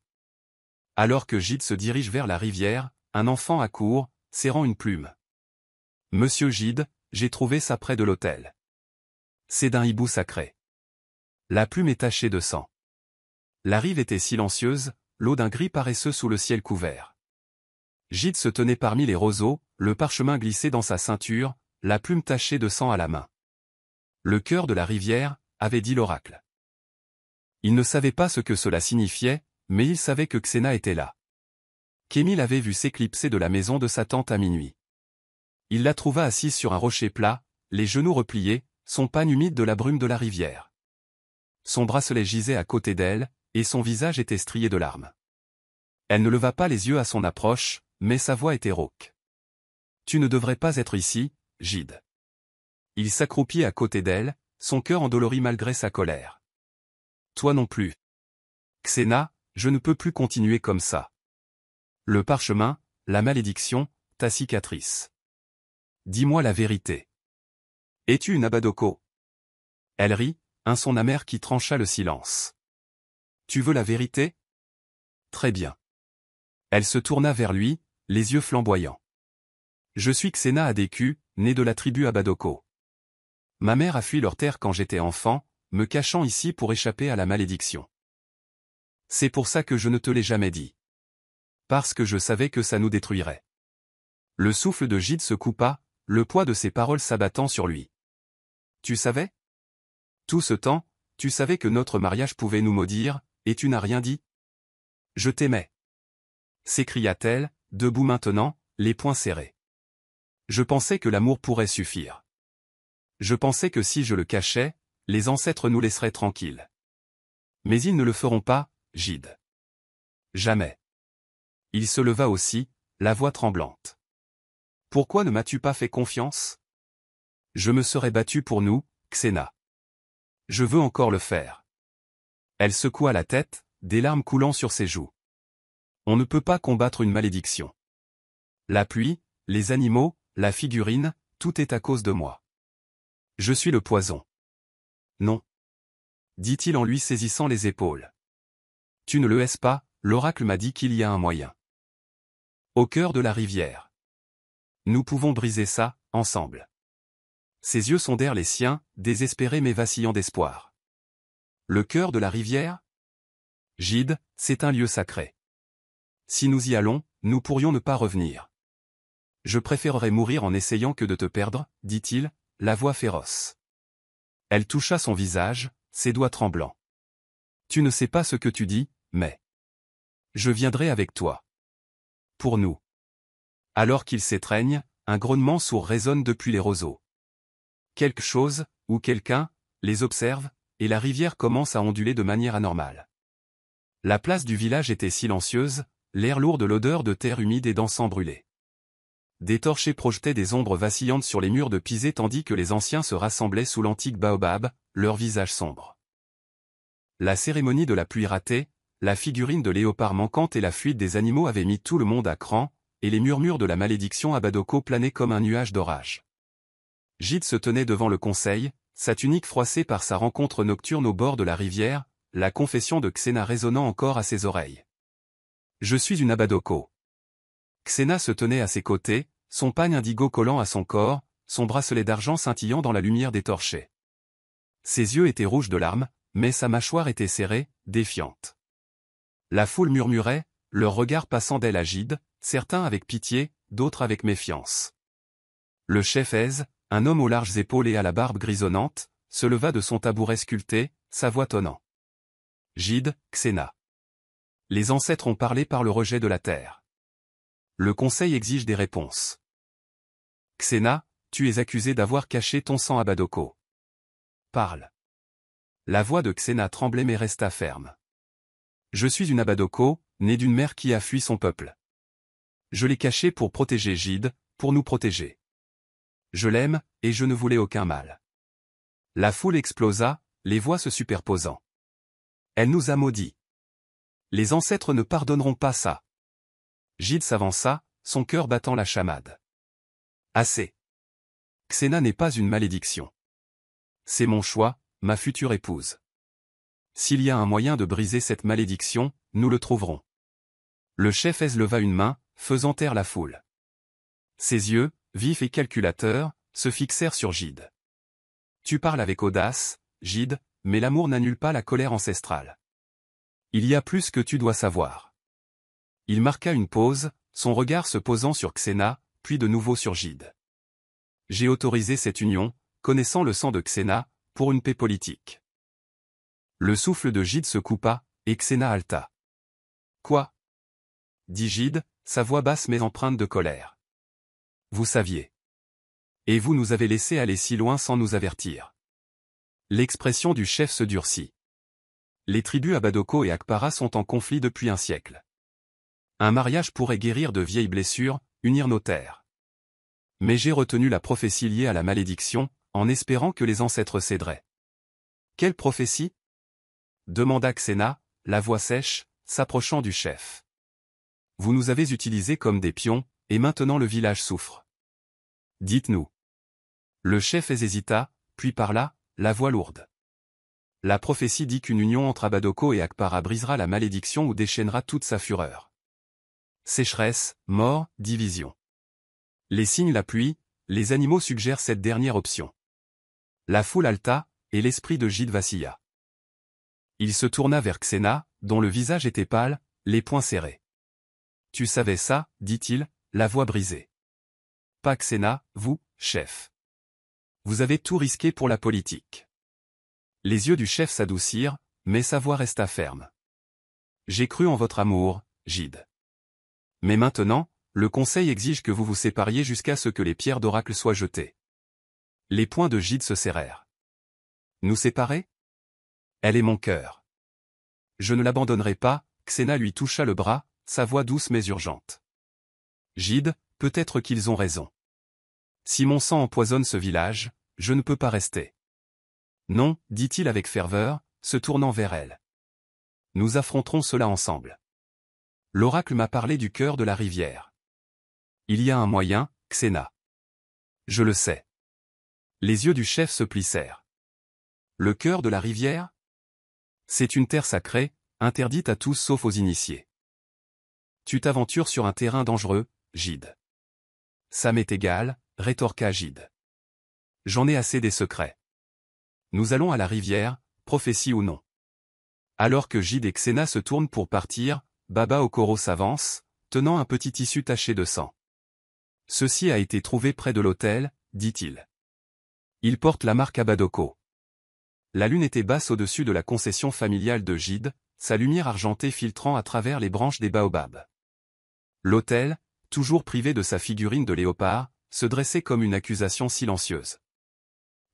Alors que Gide se dirige vers la rivière, un enfant accourt, serrant une plume. Monsieur Gide, j'ai trouvé ça près de l'autel. C'est d'un hibou sacré. La plume est tachée de sang. La rive était silencieuse, l'eau d'un gris paresseux sous le ciel couvert. Gide se tenait parmi les roseaux, le parchemin glissé dans sa ceinture, la plume tachée de sang à la main. Le cœur de la rivière, avait dit l'oracle. Il ne savait pas ce que cela signifiait, mais il savait que Xena était là. Kémy l'avait vue s'éclipser de la maison de sa tante à minuit. Il la trouva assise sur un rocher plat, les genoux repliés, son pagne humide de la brume de la rivière. Son bracelet gisait à côté d'elle, et son visage était strié de larmes. Elle ne leva pas les yeux à son approche, mais sa voix était rauque. Tu ne devrais pas être ici, Gide. Il s'accroupit à côté d'elle, son cœur endolori malgré sa colère. Toi non plus. Xena, je ne peux plus continuer comme ça. Le parchemin, la malédiction, ta cicatrice. Dis-moi la vérité. Es-tu une Abadoko? Elle rit, un son amer qui trancha le silence. Tu veux la vérité? Très bien. Elle se tourna vers lui, les yeux flamboyants. Je suis Xena Adeku, née de la tribu Abadoko. Ma mère a fui leur terre quand j'étais enfant, me cachant ici pour échapper à la malédiction. C'est pour ça que je ne te l'ai jamais dit. Parce que je savais que ça nous détruirait. Le souffle de Gide se coupa, le poids de ses paroles s'abattant sur lui. Tu savais? Tout ce temps, tu savais que notre mariage pouvait nous maudire, et tu n'as rien dit? Je t'aimais. S'écria-t-elle, debout maintenant, les poings serrés. Je pensais que l'amour pourrait suffire. Je pensais que si je le cachais, les ancêtres nous laisseraient tranquilles. Mais ils ne le feront pas, Gide. Jamais. Il se leva aussi, la voix tremblante. Pourquoi ne m'as-tu pas fait confiance? Je me serais battu pour nous, Xena. Je veux encore le faire. Elle secoua la tête, des larmes coulant sur ses joues. On ne peut pas combattre une malédiction. La pluie, les animaux, la figurine, tout est à cause de moi. Je suis le poison. Non. Dit-il en lui saisissant les épaules. Tu ne le hais pas, l'oracle m'a dit qu'il y a un moyen. Au cœur de la rivière. Nous pouvons briser ça, ensemble. Ses yeux sondèrent les siens, désespérés mais vacillants d'espoir. Le cœur de la rivière? Gide, c'est un lieu sacré. Si nous y allons, nous pourrions ne pas revenir. Je préférerais mourir en essayant que de te perdre, dit-il, la voix féroce. Elle toucha son visage, ses doigts tremblants. Tu ne sais pas ce que tu dis, mais... Je viendrai avec toi. Pour nous. Alors qu'ils s'étreignent, un grognement sourd résonne depuis les roseaux. Quelque chose, ou quelqu'un, les observe, et la rivière commence à onduler de manière anormale. La place du village était silencieuse, l'air lourd de l'odeur de terre humide et d'encens brûlé. Des torchers projetaient des ombres vacillantes sur les murs de pisé tandis que les anciens se rassemblaient sous l'antique baobab, leurs visages sombres. La cérémonie de la pluie ratée, la figurine de léopard manquante et la fuite des animaux avaient mis tout le monde à cran, et les murmures de la malédiction à Badoko planaient comme un nuage d'orage. Gide se tenait devant le conseil, sa tunique froissée par sa rencontre nocturne au bord de la rivière, la confession de Xena résonnant encore à ses oreilles. « Je suis une Abadoko. » Xena se tenait à ses côtés, son pagne indigo collant à son corps, son bracelet d'argent scintillant dans la lumière des torchers. Ses yeux étaient rouges de larmes, mais sa mâchoire était serrée, défiante. La foule murmurait, leurs regards passant d'elle à Gide, certains avec pitié, d'autres avec méfiance. Le chef Aise, un homme aux larges épaules et à la barbe grisonnante, se leva de son tabouret sculpté, sa voix tonnant. « Gide, Xena. Les ancêtres ont parlé par le rejet de la terre. Le conseil exige des réponses. Xena, tu es accusé d'avoir caché ton sang à Badoko. Parle. » La voix de Xena tremblait mais resta ferme. « Je suis une Abadoko, née d'une mère qui a fui son peuple. Je l'ai caché pour protéger Gide, pour nous protéger. Je l'aime, et je ne voulais aucun mal. » La foule explosa, les voix se superposant. « Elle nous a maudits. Les ancêtres ne pardonneront pas ça. » Gide s'avança, son cœur battant la chamade. « Assez. Xena n'est pas une malédiction. C'est mon choix, ma future épouse. S'il y a un moyen de briser cette malédiction, nous le trouverons. » Le chef Aise leva une main, faisant taire la foule. Ses yeux, vifs et calculateurs, se fixèrent sur Gide. « Tu parles avec audace, Gide, mais l'amour n'annule pas la colère ancestrale. Il y a plus que tu dois savoir. » Il marqua une pause, son regard se posant sur Xena, puis de nouveau sur Gide. « J'ai autorisé cette union, connaissant le sang de Xena, pour une paix politique. » Le souffle de Gide se coupa, et Xena haleta. « Quoi ?» dit Gide, sa voix basse mais empreinte de colère. « Vous saviez. Et vous nous avez laissés aller si loin sans nous avertir. » L'expression du chef se durcit. Les tribus Abadoko et Akpara sont en conflit depuis un siècle. Un mariage pourrait guérir de vieilles blessures, unir nos terres. Mais j'ai retenu la prophétie liée à la malédiction, en espérant que les ancêtres céderaient. « Quelle prophétie ?» demanda Xena, la voix sèche, s'approchant du chef. « Vous nous avez utilisés comme des pions, et maintenant le village souffre. Dites-nous. » Le chef hésita, puis parla, la voix lourde. « La prophétie dit qu'une union entre Abadoko et Akpara brisera la malédiction ou déchaînera toute sa fureur. Sécheresse, mort, division. Les signes la pluie, les animaux suggèrent cette dernière option. » La foule haleta, et l'esprit de Gide vacilla. Il se tourna vers Xena, dont le visage était pâle, les poings serrés. « Tu savais ça, dit-il, la voix brisée. Pas Xena, vous, chef. Vous avez tout risqué pour la politique. » Les yeux du chef s'adoucirent, mais sa voix resta ferme. « J'ai cru en votre amour, Gide. Mais maintenant, le conseil exige que vous vous sépariez jusqu'à ce que les pierres d'oracle soient jetées. » Les poings de Gide se serrèrent. « Nous séparer ? Elle est mon cœur. Je ne l'abandonnerai pas. » Xena lui toucha le bras, sa voix douce mais urgente. « Gide, peut-être qu'ils ont raison. Si mon sang empoisonne ce village, je ne peux pas rester. » « Non, dit-il avec ferveur, se tournant vers elle. Nous affronterons cela ensemble. L'oracle m'a parlé du cœur de la rivière. Il y a un moyen, Xena. Je le sais. » Les yeux du chef se plissèrent. Le cœur de la rivière ? C'est une terre sacrée, interdite à tous sauf aux initiés. Tu t'aventures sur un terrain dangereux, Gide. Ça m'est égal, rétorqua Gide. J'en ai assez des secrets. Nous allons à la rivière, prophétie ou non. Alors que Gide et Xena se tournent pour partir, Baba Okoro s'avance, tenant un petit tissu taché de sang. Ceci a été trouvé près de l'autel, dit-il. Il porte la marque Abadoko. La lune était basse au-dessus de la concession familiale de Gide, sa lumière argentée filtrant à travers les branches des baobabs. L'autel, toujours privé de sa figurine de léopard, se dressait comme une accusation silencieuse.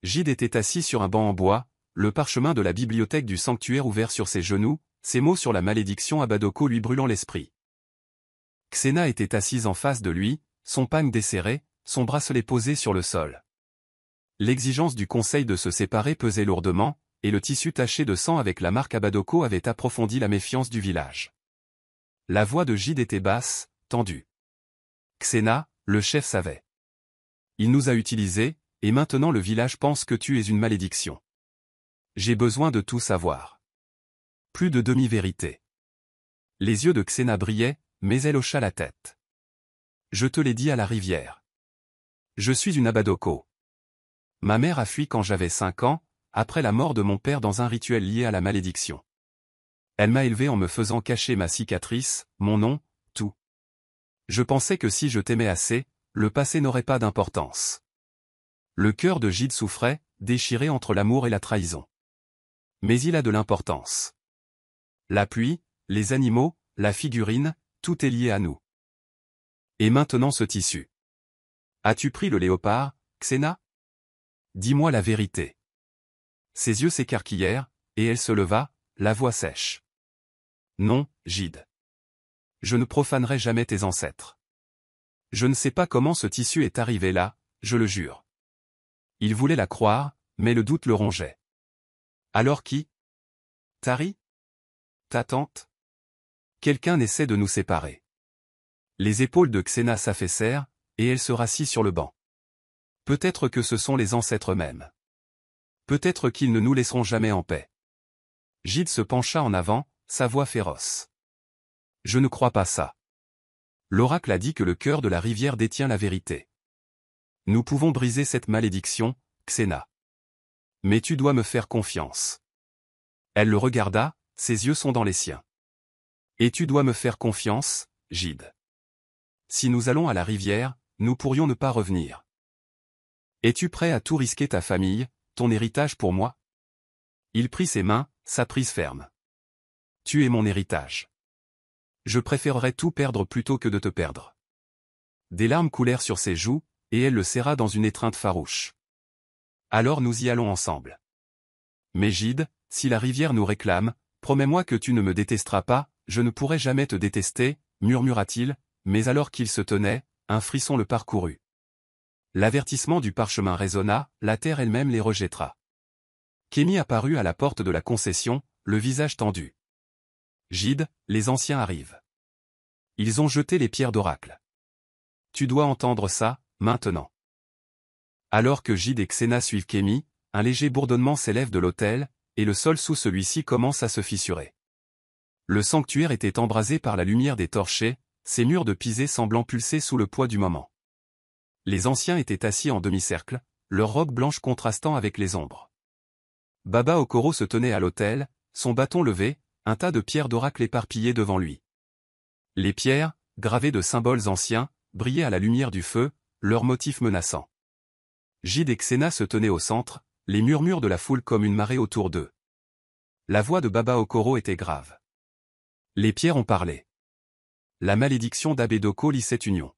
Gide était assis sur un banc en bois, le parchemin de la bibliothèque du sanctuaire ouvert sur ses genoux, ces mots sur la malédiction à Badoko lui brûlant l'esprit. Xena était assise en face de lui, son pagne desserré, son bracelet posé sur le sol. L'exigence du conseil de se séparer pesait lourdement, et le tissu taché de sang avec la marque à Badoko avait approfondi la méfiance du village. La voix de Gide était basse, tendue. Xena, le chef savait. Il nous a utilisés, et maintenant le village pense que tu es une malédiction. J'ai besoin de tout savoir. Plus de demi-vérité. Les yeux de Xena brillaient, mais elle hocha la tête. Je te l'ai dit à la rivière. Je suis une Abadoko. Ma mère a fui quand j'avais 5 ans, après la mort de mon père dans un rituel lié à la malédiction. Elle m'a élevé en me faisant cacher ma cicatrice, mon nom, tout. Je pensais que si je t'aimais assez, le passé n'aurait pas d'importance. Le cœur de Gide souffrait, déchiré entre l'amour et la trahison. Mais il a de l'importance. La pluie, les animaux, la figurine, tout est lié à nous. Et maintenant ce tissu. As-tu pris le léopard, Xena? Dis-moi la vérité. Ses yeux s'écarquillèrent, et elle se leva, la voix sèche. Non, Gide. Je ne profanerai jamais tes ancêtres. Je ne sais pas comment ce tissu est arrivé là, je le jure. Il voulait la croire, mais le doute le rongeait. Alors qui? Tari? Ta tante? Quelqu'un essaie de nous séparer. Les épaules de Xena s'affaissèrent, et elle se rassit sur le banc. Peut-être que ce sont les ancêtres eux-mêmes. Peut-être qu'ils ne nous laisseront jamais en paix. Gide se pencha en avant, sa voix féroce. Je ne crois pas ça. L'oracle a dit que le cœur de la rivière détient la vérité. Nous pouvons briser cette malédiction, Xena. Mais tu dois me faire confiance. Elle le regarda, ses yeux sont dans les siens. Et tu dois me faire confiance, Gide. Si nous allons à la rivière, nous pourrions ne pas revenir. Es-tu prêt à tout risquer ta famille, ton héritage pour moi? Il prit ses mains, sa prise ferme. Tu es mon héritage. Je préférerais tout perdre plutôt que de te perdre. Des larmes coulèrent sur ses joues, et elle le serra dans une étreinte farouche. Alors nous y allons ensemble. Mais Gide, si la rivière nous réclame, promets-moi que tu ne me détesteras pas, je ne pourrai jamais te détester, murmura-t-il, mais alors qu'il se tenait, un frisson le parcourut. L'avertissement du parchemin résonna, la terre elle-même les rejettera. Kémy apparut à la porte de la concession, le visage tendu. Gide, les anciens arrivent. Ils ont jeté les pierres d'oracle. Tu dois entendre ça, maintenant. Alors que Gide et Xena suivent Kémy, un léger bourdonnement s'élève de l'autel, et le sol sous celui-ci commence à se fissurer. Le sanctuaire était embrasé par la lumière des torchers, ses murs de pisé semblant pulser sous le poids du moment. Les anciens étaient assis en demi-cercle, leurs robes blanches contrastant avec les ombres. Baba Okoro se tenait à l'autel, son bâton levé, un tas de pierres d'oracle éparpillées devant lui. Les pierres, gravées de symboles anciens, brillaient à la lumière du feu, leurs motifs menaçants. Gide et Xena se tenaient au centre, les murmures de la foule comme une marée autour d'eux. La voix de Baba Okoro était grave. Les pierres ont parlé. La malédiction d'Abedoko lie cette union.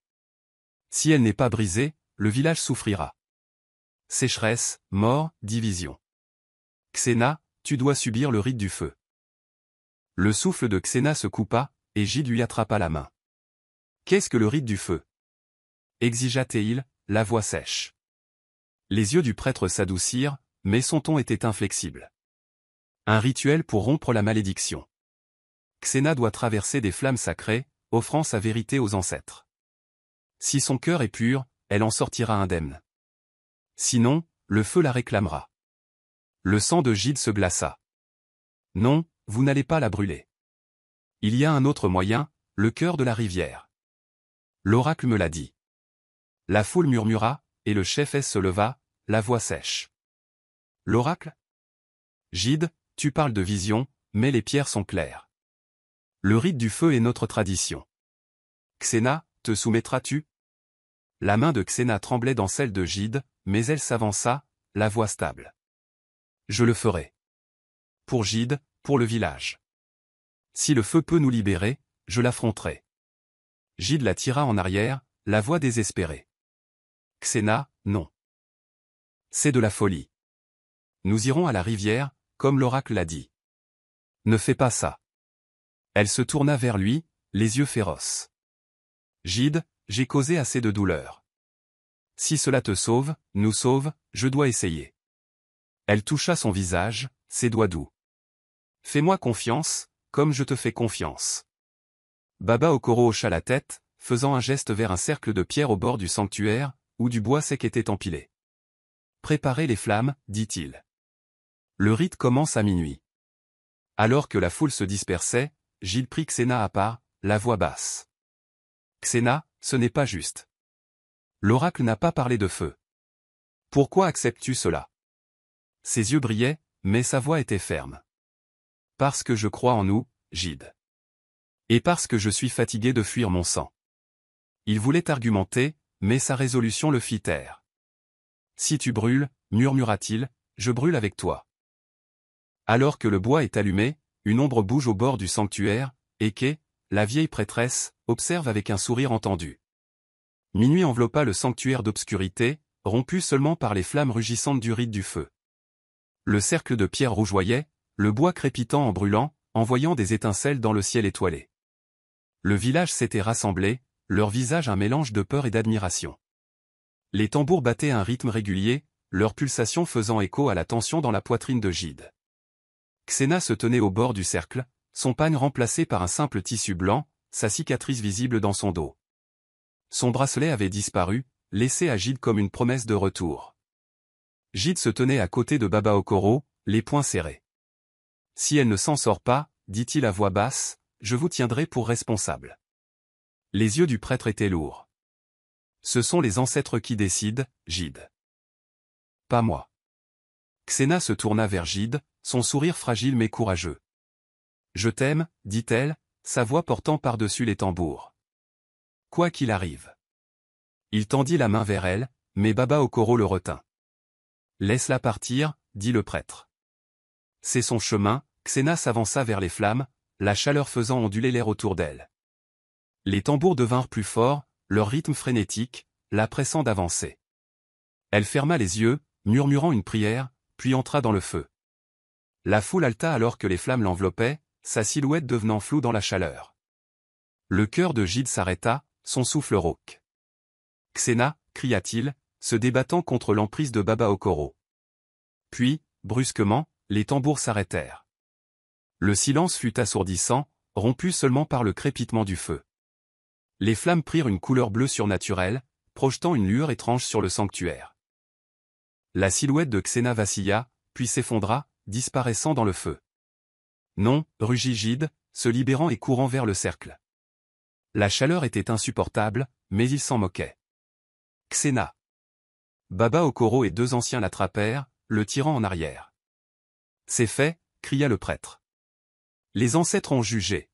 Si elle n'est pas brisée, le village souffrira. Sécheresse, mort, division. Xena, tu dois subir le rite du feu. Le souffle de Xena se coupa, et Gide lui attrapa la main. Qu'est-ce que le rite du feu? Exigea Théil, la voix sèche. Les yeux du prêtre s'adoucirent, mais son ton était inflexible. Un rituel pour rompre la malédiction. Xena doit traverser des flammes sacrées, offrant sa vérité aux ancêtres. Si son cœur est pur, elle en sortira indemne. Sinon, le feu la réclamera. Le sang de Gide se glaça. Non, vous n'allez pas la brûler. Il y a un autre moyen, le cœur de la rivière. L'oracle me l'a dit. La foule murmura, et le chef S se leva, la voix sèche. L'oracle? Gide, tu parles de vision, mais les pierres sont claires. Le rite du feu est notre tradition. Xena, te soumettras-tu? La main de Xena tremblait dans celle de Gide, mais elle s'avança, la voix stable. Je le ferai. Pour Gide, pour le village. Si le feu peut nous libérer, je l'affronterai. Gide la tira en arrière, la voix désespérée. Xena, non. C'est de la folie. nous irons à la rivière, comme l'oracle l'a dit. Ne fais pas ça. Elle se tourna vers lui, les yeux féroces. Gide, j'ai causé assez de douleur. Si cela te sauve, nous sauve, je dois essayer. Elle toucha son visage, ses doigts doux. Fais-moi confiance, comme je te fais confiance. Baba Okoro hocha la tête, faisant un geste vers un cercle de pierre au bord du sanctuaire, où du bois sec était empilé. Préparez les flammes, dit-il. Le rite commence à minuit. Alors que la foule se dispersait, Gide prit Xena à part, la voix basse. Xena, ce n'est pas juste. L'oracle n'a pas parlé de feu. Pourquoi acceptes-tu cela? Ses yeux brillaient, mais sa voix était ferme. Parce que je crois en nous, Gide. Et parce que je suis fatigué de fuir mon sang. Il voulait argumenter, mais sa résolution le fit taire. Si tu brûles, murmura-t-il, je brûle avec toi. Alors que le bois est allumé, une ombre bouge au bord du sanctuaire, et Ké, la vieille prêtresse, observe avec un sourire entendu. Minuit enveloppa le sanctuaire d'obscurité, rompu seulement par les flammes rugissantes du rite du feu. Le cercle de pierre rougeoyait, le bois crépitant en brûlant, envoyant des étincelles dans le ciel étoilé. Le village s'était rassemblé, leur visage un mélange de peur et d'admiration. Les tambours battaient un rythme régulier, leurs pulsations faisant écho à la tension dans la poitrine de Gide. Xena se tenait au bord du cercle, son pagne remplacé par un simple tissu blanc, sa cicatrice visible dans son dos. Son bracelet avait disparu, laissé à Gide comme une promesse de retour. Gide se tenait à côté de Baba Okoro, les poings serrés. Si elle ne s'en sort pas, dit-il à voix basse, je vous tiendrai pour responsable. Les yeux du prêtre étaient lourds. Ce sont les ancêtres qui décident, Gide. Pas moi. Xena se tourna vers Gide, son sourire fragile mais courageux. Je t'aime, dit-elle, sa voix portant par-dessus les tambours. Quoi qu'il arrive. Il tendit la main vers elle, mais Baba Okoro le retint. Laisse-la partir, dit le prêtre. C'est son chemin, Xena s'avança vers les flammes, la chaleur faisant onduler l'air autour d'elle. Les tambours devinrent plus forts, leur rythme frénétique, la pressant d'avancer. Elle ferma les yeux, murmurant une prière, puis entra dans le feu. La foule haleta alors que les flammes l'enveloppaient, sa silhouette devenant floue dans la chaleur. Le cœur de Gide s'arrêta, son souffle rauque. Xena, cria-t-il, se débattant contre l'emprise de Baba Okoro. Puis, brusquement, les tambours s'arrêtèrent. Le silence fut assourdissant, rompu seulement par le crépitement du feu. Les flammes prirent une couleur bleue surnaturelle, projetant une lueur étrange sur le sanctuaire. La silhouette de Xena vacilla, puis s'effondra, disparaissant dans le feu. Non, rugit Gide, se libérant et courant vers le cercle. La chaleur était insupportable, mais il s'en moquait. Xena. Baba Okoro et deux anciens l'attrapèrent, le tirant en arrière. C'est fait, cria le prêtre. Les ancêtres ont jugé.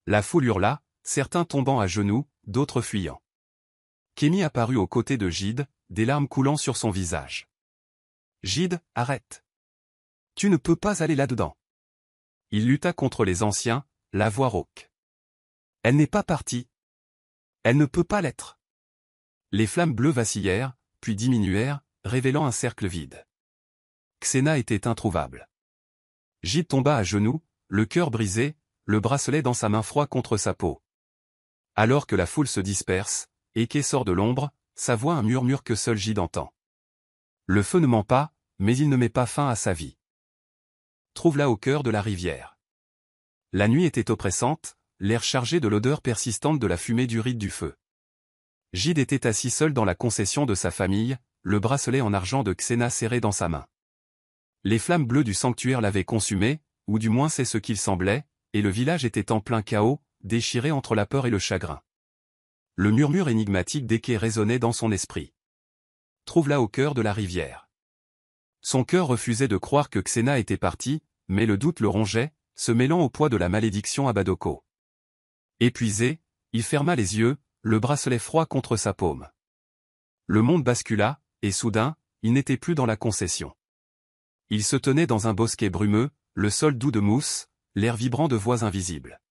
La foule hurla, certains tombant à genoux, d'autres fuyant. Kémi apparut aux côtés de Gide, des larmes coulant sur son visage. Gide, arrête. Tu ne peux pas aller là-dedans. Il lutta contre les anciens, la voix rauque. Elle n'est pas partie. Elle ne peut pas l'être. Les flammes bleues vacillèrent, puis diminuèrent, révélant un cercle vide. Xena était introuvable. Gide tomba à genoux, le cœur brisé, le bracelet dans sa main froid contre sa peau. Alors que la foule se disperse, Eke sort de l'ombre, sa voix un murmure que seul Gide entend. Le feu ne ment pas, mais il ne met pas fin à sa vie. Trouve-la au cœur de la rivière. La nuit était oppressante, l'air chargé de l'odeur persistante de la fumée du rite du feu. Gide était assis seul dans la concession de sa famille, le bracelet en argent de Xena serré dans sa main. Les flammes bleues du sanctuaire l'avaient consumé, ou du moins c'est ce qu'il semblait, et le village était en plein chaos, déchiré entre la peur et le chagrin. Le murmure énigmatique d'Eke résonnait dans son esprit. Trouve-la au cœur de la rivière. Son cœur refusait de croire que Xena était partie, mais le doute le rongeait, se mêlant au poids de la malédiction à Badoko. Épuisé, il ferma les yeux, le bracelet froid contre sa paume. Le monde bascula, et soudain, il n'était plus dans la concession. Il se tenait dans un bosquet brumeux, le sol doux de mousse, l'air vibrant de voix invisibles.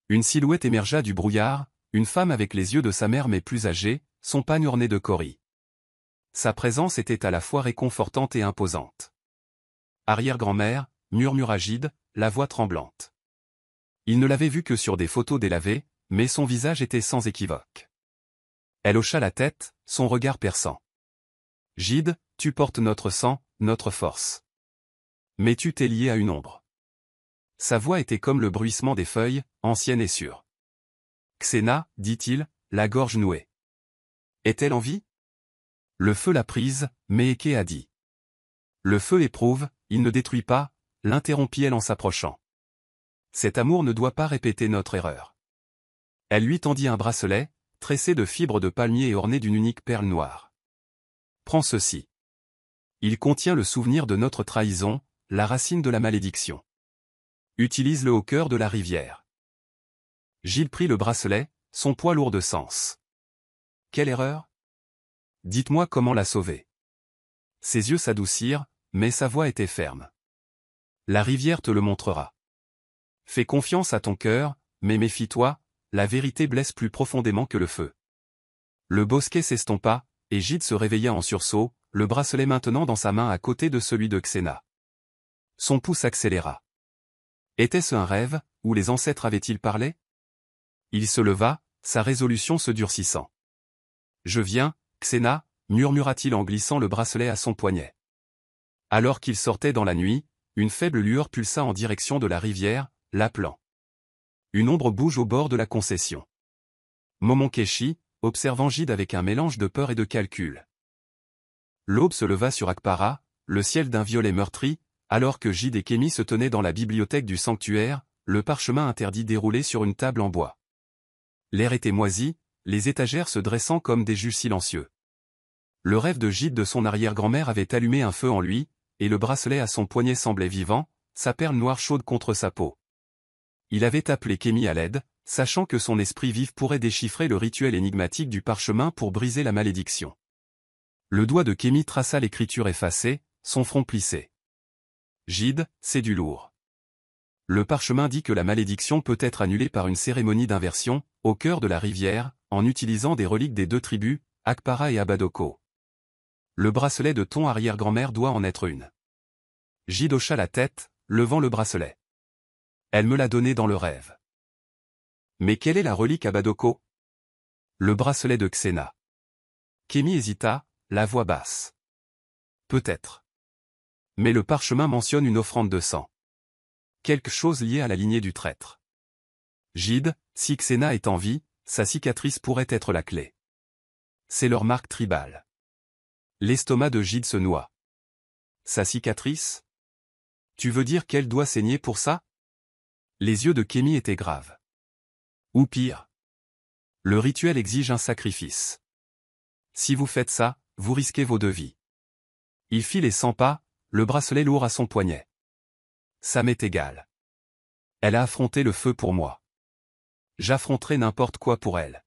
Une silhouette émergea du brouillard, une femme avec les yeux de sa mère mais plus âgée, son pagne orné de cauris. sa présence était à la fois réconfortante et imposante. « Arrière-grand-mère » murmura Gide, la voix tremblante. Il ne l'avait vue que sur des photos délavées, mais son visage était sans équivoque. Elle hocha la tête, son regard perçant. « Gide, tu portes notre sang, notre force. Mais tu t'es lié à une ombre. » Sa voix était comme le bruissement des feuilles, ancienne et sûre. « Xena, dit-il, la gorge nouée. Est-elle en vie ?» Le feu l'a prise, mais Eke a dit. « Le feu éprouve, il ne détruit pas », l'interrompit-elle en s'approchant. « Cet amour ne doit pas répéter notre erreur. » Elle lui tendit un bracelet, tressé de fibres de palmier et orné d'une unique perle noire. « Prends ceci. Il contient le souvenir de notre trahison, la racine de la malédiction. Utilise-le au cœur de la rivière. » Gide prit le bracelet, son poids lourd de sens. « Quelle erreur ? Dites-moi comment la sauver. » Ses yeux s'adoucirent, mais sa voix était ferme. « La rivière te le montrera. Fais confiance à ton cœur, mais méfie-toi, la vérité blesse plus profondément que le feu. » Le bosquet s'estompa, et Gide se réveilla en sursaut, le bracelet maintenant dans sa main à côté de celui de Xena. Son pouls s'accéléra. Était-ce un rêve, ou les ancêtres avaient-ils parlé? Il se leva, sa résolution se durcissant. « Je viens, Xena, » murmura-t-il en glissant le bracelet à son poignet. Alors qu'il sortait dans la nuit, une faible lueur pulsa en direction de la rivière, l'appelant. Une ombre bouge au bord de la concession. Momonkeshi, observant Gide avec un mélange de peur et de calcul. L'aube se leva sur Akpara, le ciel d'un violet meurtri, alors que Gide et Kémi se tenaient dans la bibliothèque du sanctuaire, le parchemin interdit déroulé sur une table en bois. L'air était moisi, les étagères se dressant comme des juges silencieux. Le rêve de Gide de son arrière-grand-mère avait allumé un feu en lui, et le bracelet à son poignet semblait vivant, sa perle noire chaude contre sa peau. Il avait appelé Kémi à l'aide, sachant que son esprit vif pourrait déchiffrer le rituel énigmatique du parchemin pour briser la malédiction. Le doigt de Kémi traça l'écriture effacée, son front plissé. « Gide, c'est du lourd. Le parchemin dit que la malédiction peut être annulée par une cérémonie d'inversion, au cœur de la rivière, en utilisant des reliques des deux tribus, Akpara et Abadoko. Le bracelet de ton arrière-grand-mère doit en être une. » Gide hocha la tête, levant le bracelet. « Elle me l'a donné dans le rêve. » « Mais quelle est la relique Abadoko ?»« Le bracelet de Xena. » Kémi hésita, la voix basse. « Peut-être. Mais le parchemin mentionne une offrande de sang. Quelque chose lié à la lignée du traître. Gide, si Xena est en vie, sa cicatrice pourrait être la clé. C'est leur marque tribale. » L'estomac de Gide se noua. « Sa cicatrice ? Tu veux dire qu'elle doit saigner pour ça ?» Les yeux de Kémi étaient graves. « Ou pire. Le rituel exige un sacrifice. Si vous faites ça, vous risquez vos deux vies. » Il fit les 100 pas, le bracelet lourd à son poignet. « Ça m'est égal. Elle a affronté le feu pour moi. J'affronterai n'importe quoi pour elle. »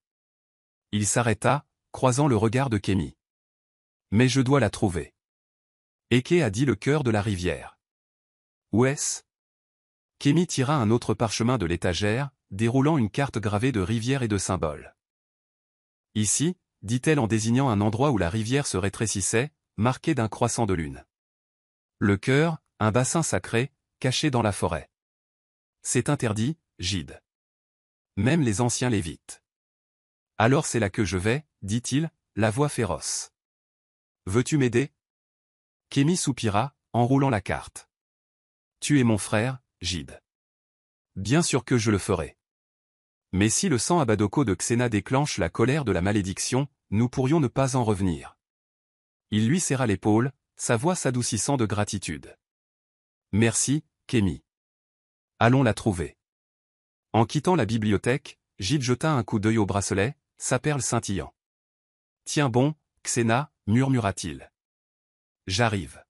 Il s'arrêta, croisant le regard de Kémi. « Mais je dois la trouver. » Eke a dit le cœur de la rivière. « Où est-ce » Kémi tira un autre parchemin de l'étagère, déroulant une carte gravée de rivières et de symboles. « Ici » dit-elle en désignant un endroit où la rivière se rétrécissait, marqué d'un croissant de lune. Le cœur, un bassin sacré, caché dans la forêt. C'est interdit, Gide. Même les anciens l'évitent. Alors c'est là que je vais, dit-il, la voix féroce. Veux-tu m'aider? Kémi soupira, enroulant la carte. Tu es mon frère, Gide. Bien sûr que je le ferai. Mais si le sang Abadoko de Xena déclenche la colère de la malédiction, nous pourrions ne pas en revenir. Il lui serra l'épaule, sa voix s'adoucissant de gratitude. Merci, Kémi. Allons la trouver. En quittant la bibliothèque, Gide jeta un coup d'œil au bracelet, sa perle scintillant. Tiens bon, Xena, murmura-t-il. J'arrive.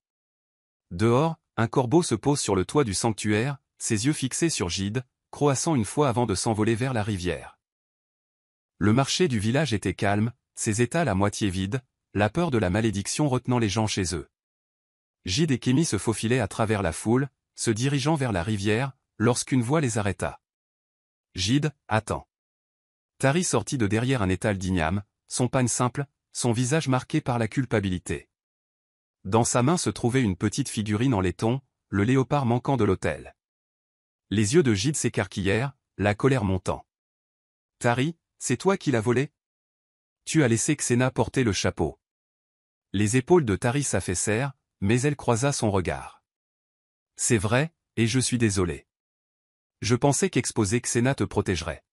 Dehors, un corbeau se pose sur le toit du sanctuaire, ses yeux fixés sur Gide, croassant une fois avant de s'envoler vers la rivière. Le marché du village était calme, ses étals à moitié vides, la peur de la malédiction retenant les gens chez eux. Gide et Kémi se faufilaient à travers la foule, se dirigeant vers la rivière, lorsqu'une voix les arrêta. Gide, attends. Tari sortit de derrière un étal d'igname, son pagne simple, son visage marqué par la culpabilité. Dans sa main se trouvait une petite figurine en laiton, le léopard manquant de l'hôtel. Les yeux de Gide s'écarquillèrent, la colère montant. « Tari, c'est toi qui l'as volé ? Tu as laissé Xena porter le chapeau. » Les épaules de Tari s'affaissèrent, mais elle croisa son regard. « C'est vrai, et je suis désolé. Je pensais qu'exposer Xena te protégerait.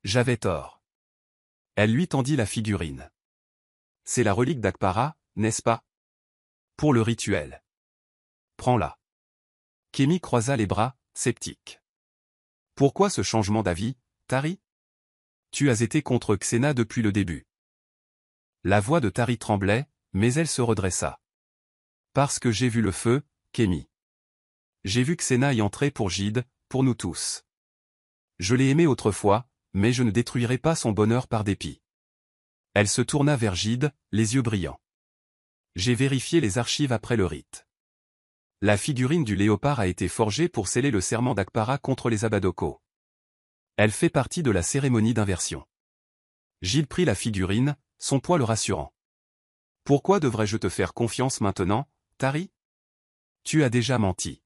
J'avais tort. » Elle lui tendit la figurine. « C'est la relique d'Akpara, n'est-ce pas ? Pour le rituel. Prends-la. » Kémi croisa les bras, sceptique. « Pourquoi ce changement d'avis, Tari ? Tu as été contre Xena depuis le début. » La voix de Tari tremblait, mais elle se redressa. « Parce que j'ai vu le feu, Kémi. J'ai vu Xena y entrer pour Gide, pour nous tous. Je l'ai aimé autrefois, mais je ne détruirai pas son bonheur par dépit. » Elle se tourna vers Gide, les yeux brillants. « J'ai vérifié les archives après le rite. La figurine du léopard a été forgée pour sceller le serment d'Akpara contre les Abadoko. Elle fait partie de la cérémonie d'inversion. » Gide prit la figurine, son poids le rassurant. « Pourquoi devrais-je te faire confiance maintenant, Tari ? Tu as déjà menti. »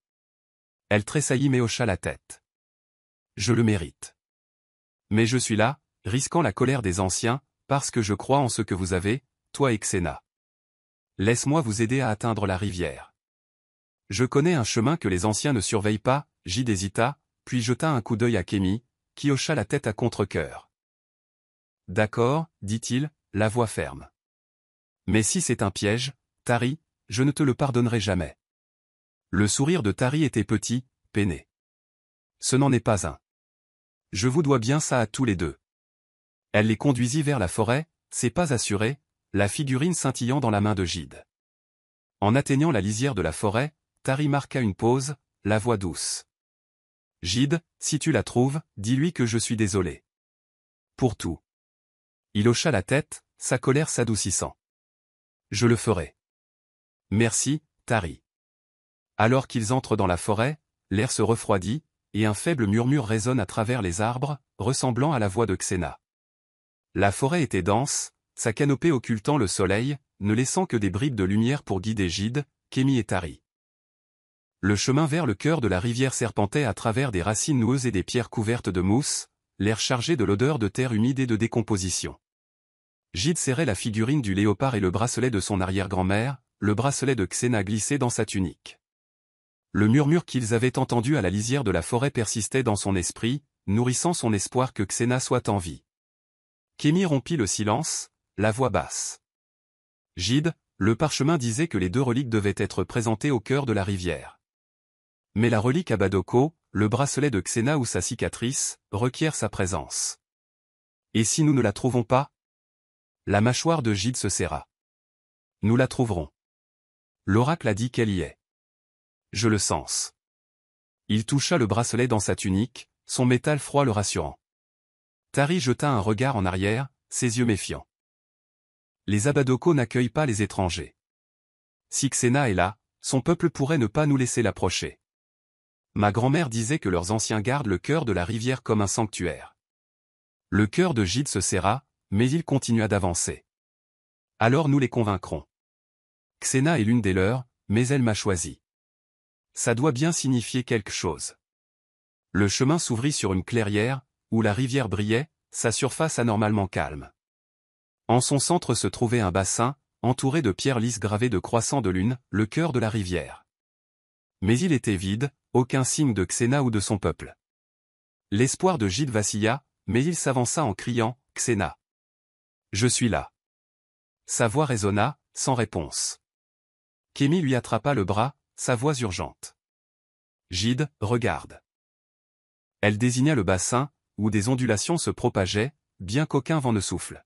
Elle tressaillit mais hocha la tête. « Je le mérite. Mais je suis là, risquant la colère des anciens, parce que je crois en ce que vous avez, toi et Xena. Laisse-moi vous aider à atteindre la rivière. Je connais un chemin que les anciens ne surveillent pas. » Gide hésita, puis jeta un coup d'œil à Kémi, qui hocha la tête à contre-cœur. « D'accord, dit-il, la voix ferme. Mais si c'est un piège, Tari, je ne te le pardonnerai jamais. » Le sourire de Tari était petit, peiné. « Ce n'en est pas un. Je vous dois bien ça à tous les deux. » Elle les conduisit vers la forêt, ses pas assurés, la figurine scintillant dans la main de Gide. En atteignant la lisière de la forêt, Tari marqua une pause, la voix douce. « Gide, si tu la trouves, dis-lui que je suis désolé. Pour tout. » Il hocha la tête, sa colère s'adoucissant. « Je le ferai. Merci, Tari. » Alors qu'ils entrent dans la forêt, l'air se refroidit, et un faible murmure résonne à travers les arbres, ressemblant à la voix de Xena. La forêt était dense, sa canopée occultant le soleil, ne laissant que des bribes de lumière pour guider Gide, Kémi et Tari. Le chemin vers le cœur de la rivière serpentait à travers des racines noueuses et des pierres couvertes de mousse, l'air chargé de l'odeur de terre humide et de décomposition. Gide serrait la figurine du léopard et le bracelet de son arrière-grand-mère, le bracelet de Xena glissé dans sa tunique. Le murmure qu'ils avaient entendu à la lisière de la forêt persistait dans son esprit, nourrissant son espoir que Xena soit en vie. Kémi rompit le silence, la voix basse. « Gide, le parchemin disait que les deux reliques devaient être présentées au cœur de la rivière. Mais la relique Abadoko, le bracelet de Xena ou sa cicatrice, requiert sa présence. Et si nous ne la trouvons pas ? » La mâchoire de Gide se serra. « Nous la trouverons. L'oracle a dit qu'elle y est. Je le sens. » Il toucha le bracelet dans sa tunique, son métal froid le rassurant. Tari jeta un regard en arrière, ses yeux méfiants. Les Abadoko n'accueillent pas les étrangers. Si Xena est là, son peuple pourrait ne pas nous laisser l'approcher. Ma grand-mère disait que leurs anciens gardent le cœur de la rivière comme un sanctuaire. Le cœur de Gide se serra, mais il continua d'avancer. Alors nous les convaincrons. Xena est l'une des leurs, mais elle m'a choisi. Ça doit bien signifier quelque chose. Le chemin s'ouvrit sur une clairière, où la rivière brillait, sa surface anormalement calme. En son centre se trouvait un bassin, entouré de pierres lisses gravées de croissants de lune, le cœur de la rivière. Mais il était vide, aucun signe de Xena ou de son peuple. L'espoir de Gide vacilla, mais il s'avança en criant « Xena. Je suis là. » Sa voix résonna, sans réponse. Kémi lui attrapa le bras, sa voix urgente. « Gide, regarde. » Elle désigna le bassin, où des ondulations se propageaient, bien qu'aucun vent ne souffle.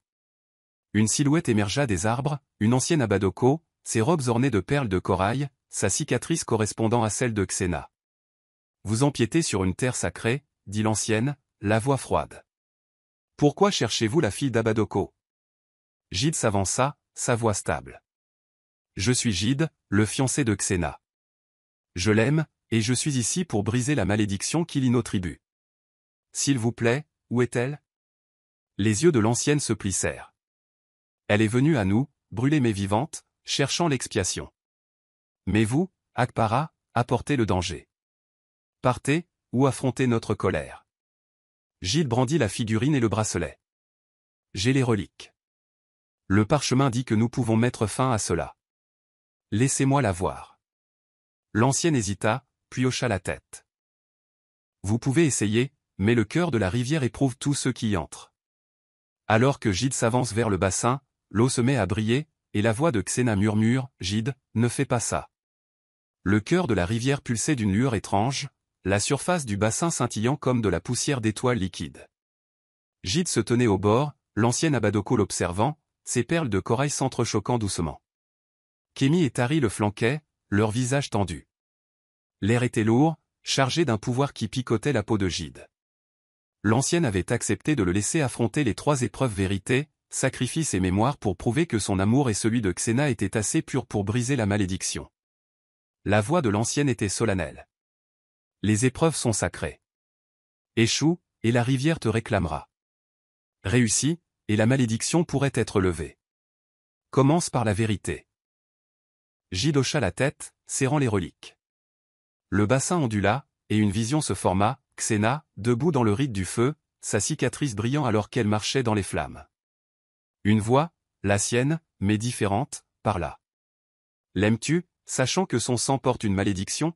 Une silhouette émergea des arbres, une ancienne Abadoko, ses robes ornées de perles de corail, sa cicatrice correspondant à celle de Xena. « Vous empiétez sur une terre sacrée, » dit l'ancienne, la voix froide. « Pourquoi cherchez-vous la fille d'Abadoko ?» Gide s'avança, sa voix stable. « Je suis Gide, le fiancé de Xena. Je l'aime, et je suis ici pour briser la malédiction qui lie nos tribus. S'il vous plaît, où est-elle ?» Les yeux de l'ancienne se plissèrent. Elle est venue à nous, brûlée mais vivante, cherchant l'expiation. Mais vous, Akpara, apportez le danger. Partez, ou affrontez notre colère. Gide brandit la figurine et le bracelet. J'ai les reliques. Le parchemin dit que nous pouvons mettre fin à cela. Laissez-moi la voir. L'ancienne hésita, puis hocha la tête. Vous pouvez essayer, mais le cœur de la rivière éprouve tous ceux qui y entrent. Alors que Gide s'avance vers le bassin, l'eau se met à briller, et la voix de Xena murmure, « Gide, ne fais pas ça. » Le cœur de la rivière pulsait d'une lueur étrange, la surface du bassin scintillant comme de la poussière d'étoiles liquides. Gide se tenait au bord, l'ancienne Abadoko l'observant, ses perles de corail s'entrechoquant doucement. Kémi et Tari le flanquaient, leurs visages tendus. L'air était lourd, chargé d'un pouvoir qui picotait la peau de Gide. L'ancienne avait accepté de le laisser affronter les 3 épreuves vérité, sacrifice et mémoire pour prouver que son amour et celui de Xena étaient assez purs pour briser la malédiction. La voix de l'ancienne était solennelle. Les épreuves sont sacrées. Échoue, et la rivière te réclamera. Réussis, et la malédiction pourrait être levée. Commence par la vérité. Gide hocha la tête, serrant les reliques. Le bassin ondula, et une vision se forma, Xena, debout dans le rite du feu, sa cicatrice brillant alors qu'elle marchait dans les flammes. Une voix, la sienne, mais différente, parla. L'aimes-tu, sachant que son sang porte une malédiction?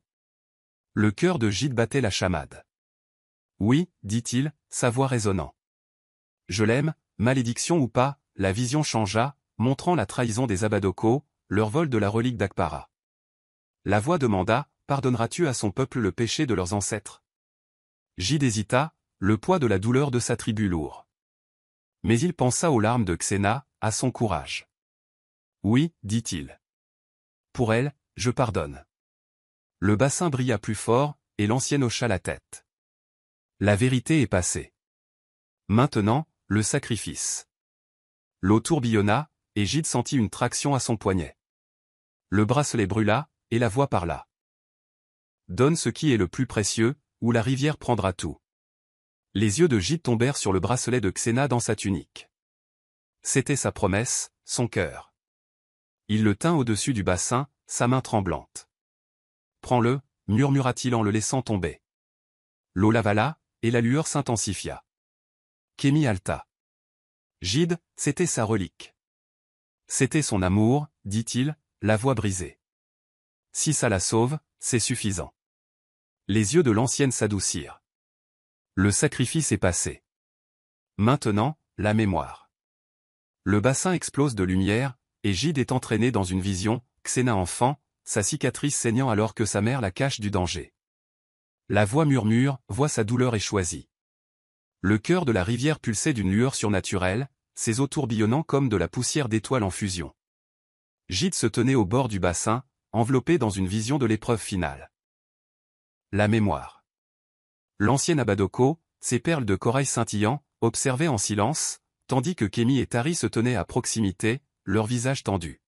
Le cœur de Gide battait la chamade. Oui, dit-il, sa voix résonnant. Je l'aime, malédiction ou pas, la vision changea, montrant la trahison des Abadoko, leur vol de la relique d'Akpara. La voix demanda, pardonneras-tu à son peuple le péché de leurs ancêtres? Gide hésita, le poids de la douleur de sa tribu lourd. Mais il pensa aux larmes de Xena, à son courage. Oui, dit-il. Pour elle, je pardonne. Le bassin brilla plus fort, et l'ancienne hocha la tête. La vérité est passée. Maintenant, le sacrifice. L'eau tourbillonna, et Gide sentit une traction à son poignet. Le bracelet brûla, et la voix parla. Donne ce qui est le plus précieux, ou la rivière prendra tout. Les yeux de Gide tombèrent sur le bracelet de Xena dans sa tunique. C'était sa promesse, son cœur. Il le tint au-dessus du bassin, sa main tremblante. Prends-le, murmura-t-il en le laissant tomber. L'eau l'avala, et la lueur s'intensifia. Kémi halta. Gide, c'était sa relique. C'était son amour, dit-il, la voix brisée. Si ça la sauve, c'est suffisant. Les yeux de l'ancienne s'adoucirent. Le sacrifice est passé. Maintenant, la mémoire. Le bassin explose de lumière, et Gide est entraîné dans une vision, Xena enfant, sa cicatrice saignant alors que sa mère la cache du danger. La voix murmure, voit sa douleur et choisit. Le cœur de la rivière pulsait d'une lueur surnaturelle, ses eaux tourbillonnant comme de la poussière d'étoiles en fusion. Gide se tenait au bord du bassin, enveloppé dans une vision de l'épreuve finale. La mémoire. L'ancienne Abadoko, ses perles de corail scintillant, observait en silence, tandis que Kémi et Tari se tenaient à proximité, leurs visages tendus.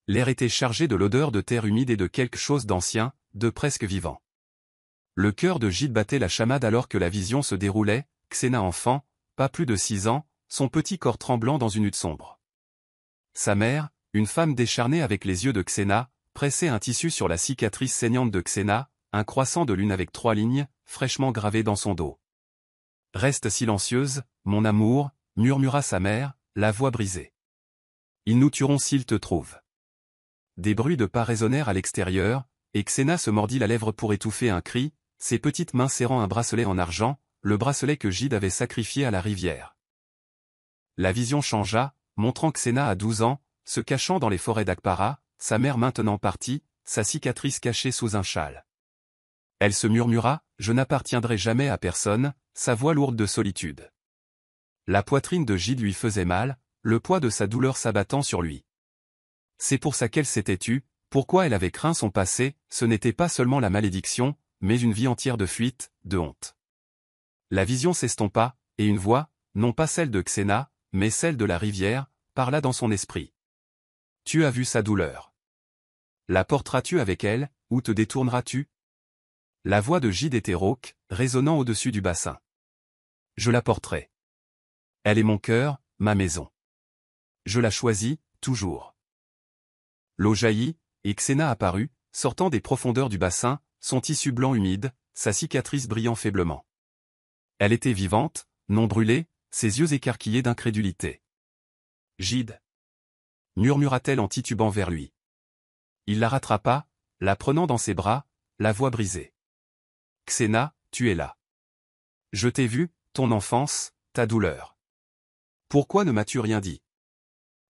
L'air était chargé de l'odeur de terre humide et de quelque chose d'ancien, de presque vivant. Le cœur de Gide battait la chamade alors que la vision se déroulait, Xena enfant, pas plus de 6 ans, son petit corps tremblant dans une hutte sombre. Sa mère, une femme décharnée avec les yeux de Xena, pressait un tissu sur la cicatrice saignante de Xena, un croissant de lune avec 3 lignes, fraîchement gravé dans son dos. « Reste silencieuse, mon amour », murmura sa mère, la voix brisée. « Ils nous tueront s'ils te trouvent. » Des bruits de pas résonnèrent à l'extérieur, et Xena se mordit la lèvre pour étouffer un cri, ses petites mains serrant un bracelet en argent, le bracelet que Gide avait sacrifié à la rivière. La vision changea, montrant Xena à 12 ans, se cachant dans les forêts d'Akpara, sa mère maintenant partie, sa cicatrice cachée sous un châle. Elle se murmura, « Je n'appartiendrai jamais à personne », sa voix lourde de solitude. La poitrine de Gide lui faisait mal, le poids de sa douleur s'abattant sur lui. C'est pour ça qu'elle s'était tue, pourquoi elle avait craint son passé, ce n'était pas seulement la malédiction, mais une vie entière de fuite, de honte. La vision s'estompa, et une voix, non pas celle de Xena, mais celle de la rivière, parla dans son esprit. Tu as vu sa douleur. La porteras-tu avec elle, ou te détourneras-tu? La voix de Gide était rauque, résonnant au-dessus du bassin. Je la porterai. Elle est mon cœur, ma maison. je la choisis, toujours. L'eau jaillit, et Xena apparut, sortant des profondeurs du bassin, son tissu blanc humide, sa cicatrice brillant faiblement. Elle était vivante, non brûlée, ses yeux écarquillés d'incrédulité. « Gide » murmura-t-elle en titubant vers lui. Il la rattrapa, la prenant dans ses bras, la voix brisée. « Xena, tu es là. Je t'ai vu, ton enfance, ta douleur. Pourquoi ne m'as-tu rien dit ?»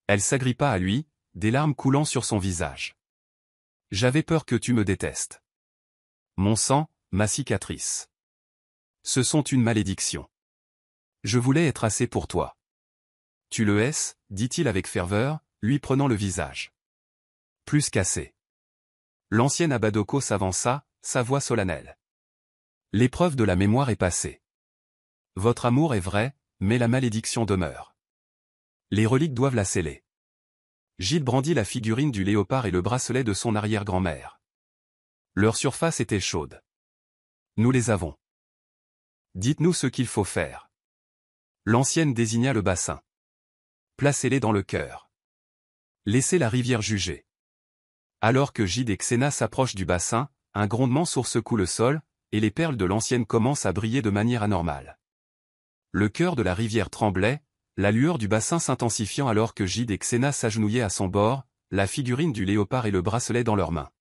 Elle s'agrippa à lui, des larmes coulant sur son visage. « J'avais peur que tu me détestes. Mon sang, ma cicatrice. Ce sont une malédiction. Je voulais être assez pour toi. » « Tu le hais, dit-il avec ferveur, lui prenant le visage. Plus qu'assez. L'ancienne Abadoko s'avança, sa voix solennelle. L'épreuve de la mémoire est passée. Votre amour est vrai, mais la malédiction demeure. Les reliques doivent la sceller. Gide brandit la figurine du léopard et le bracelet de son arrière-grand-mère. Leur surface était chaude. Nous les avons. Dites-nous ce qu'il faut faire. L'ancienne désigna le bassin. Placez-les dans le cœur. Laissez la rivière juger. Alors que Gide et Xena s'approchent du bassin, un grondement sourd secoue le sol, et les perles de l'ancienne commencent à briller de manière anormale. Le cœur de la rivière tremblait, la lueur du bassin s'intensifiant alors que Gide et Xena s'agenouillaient à son bord, la figurine du léopard et le bracelet dans leurs mains.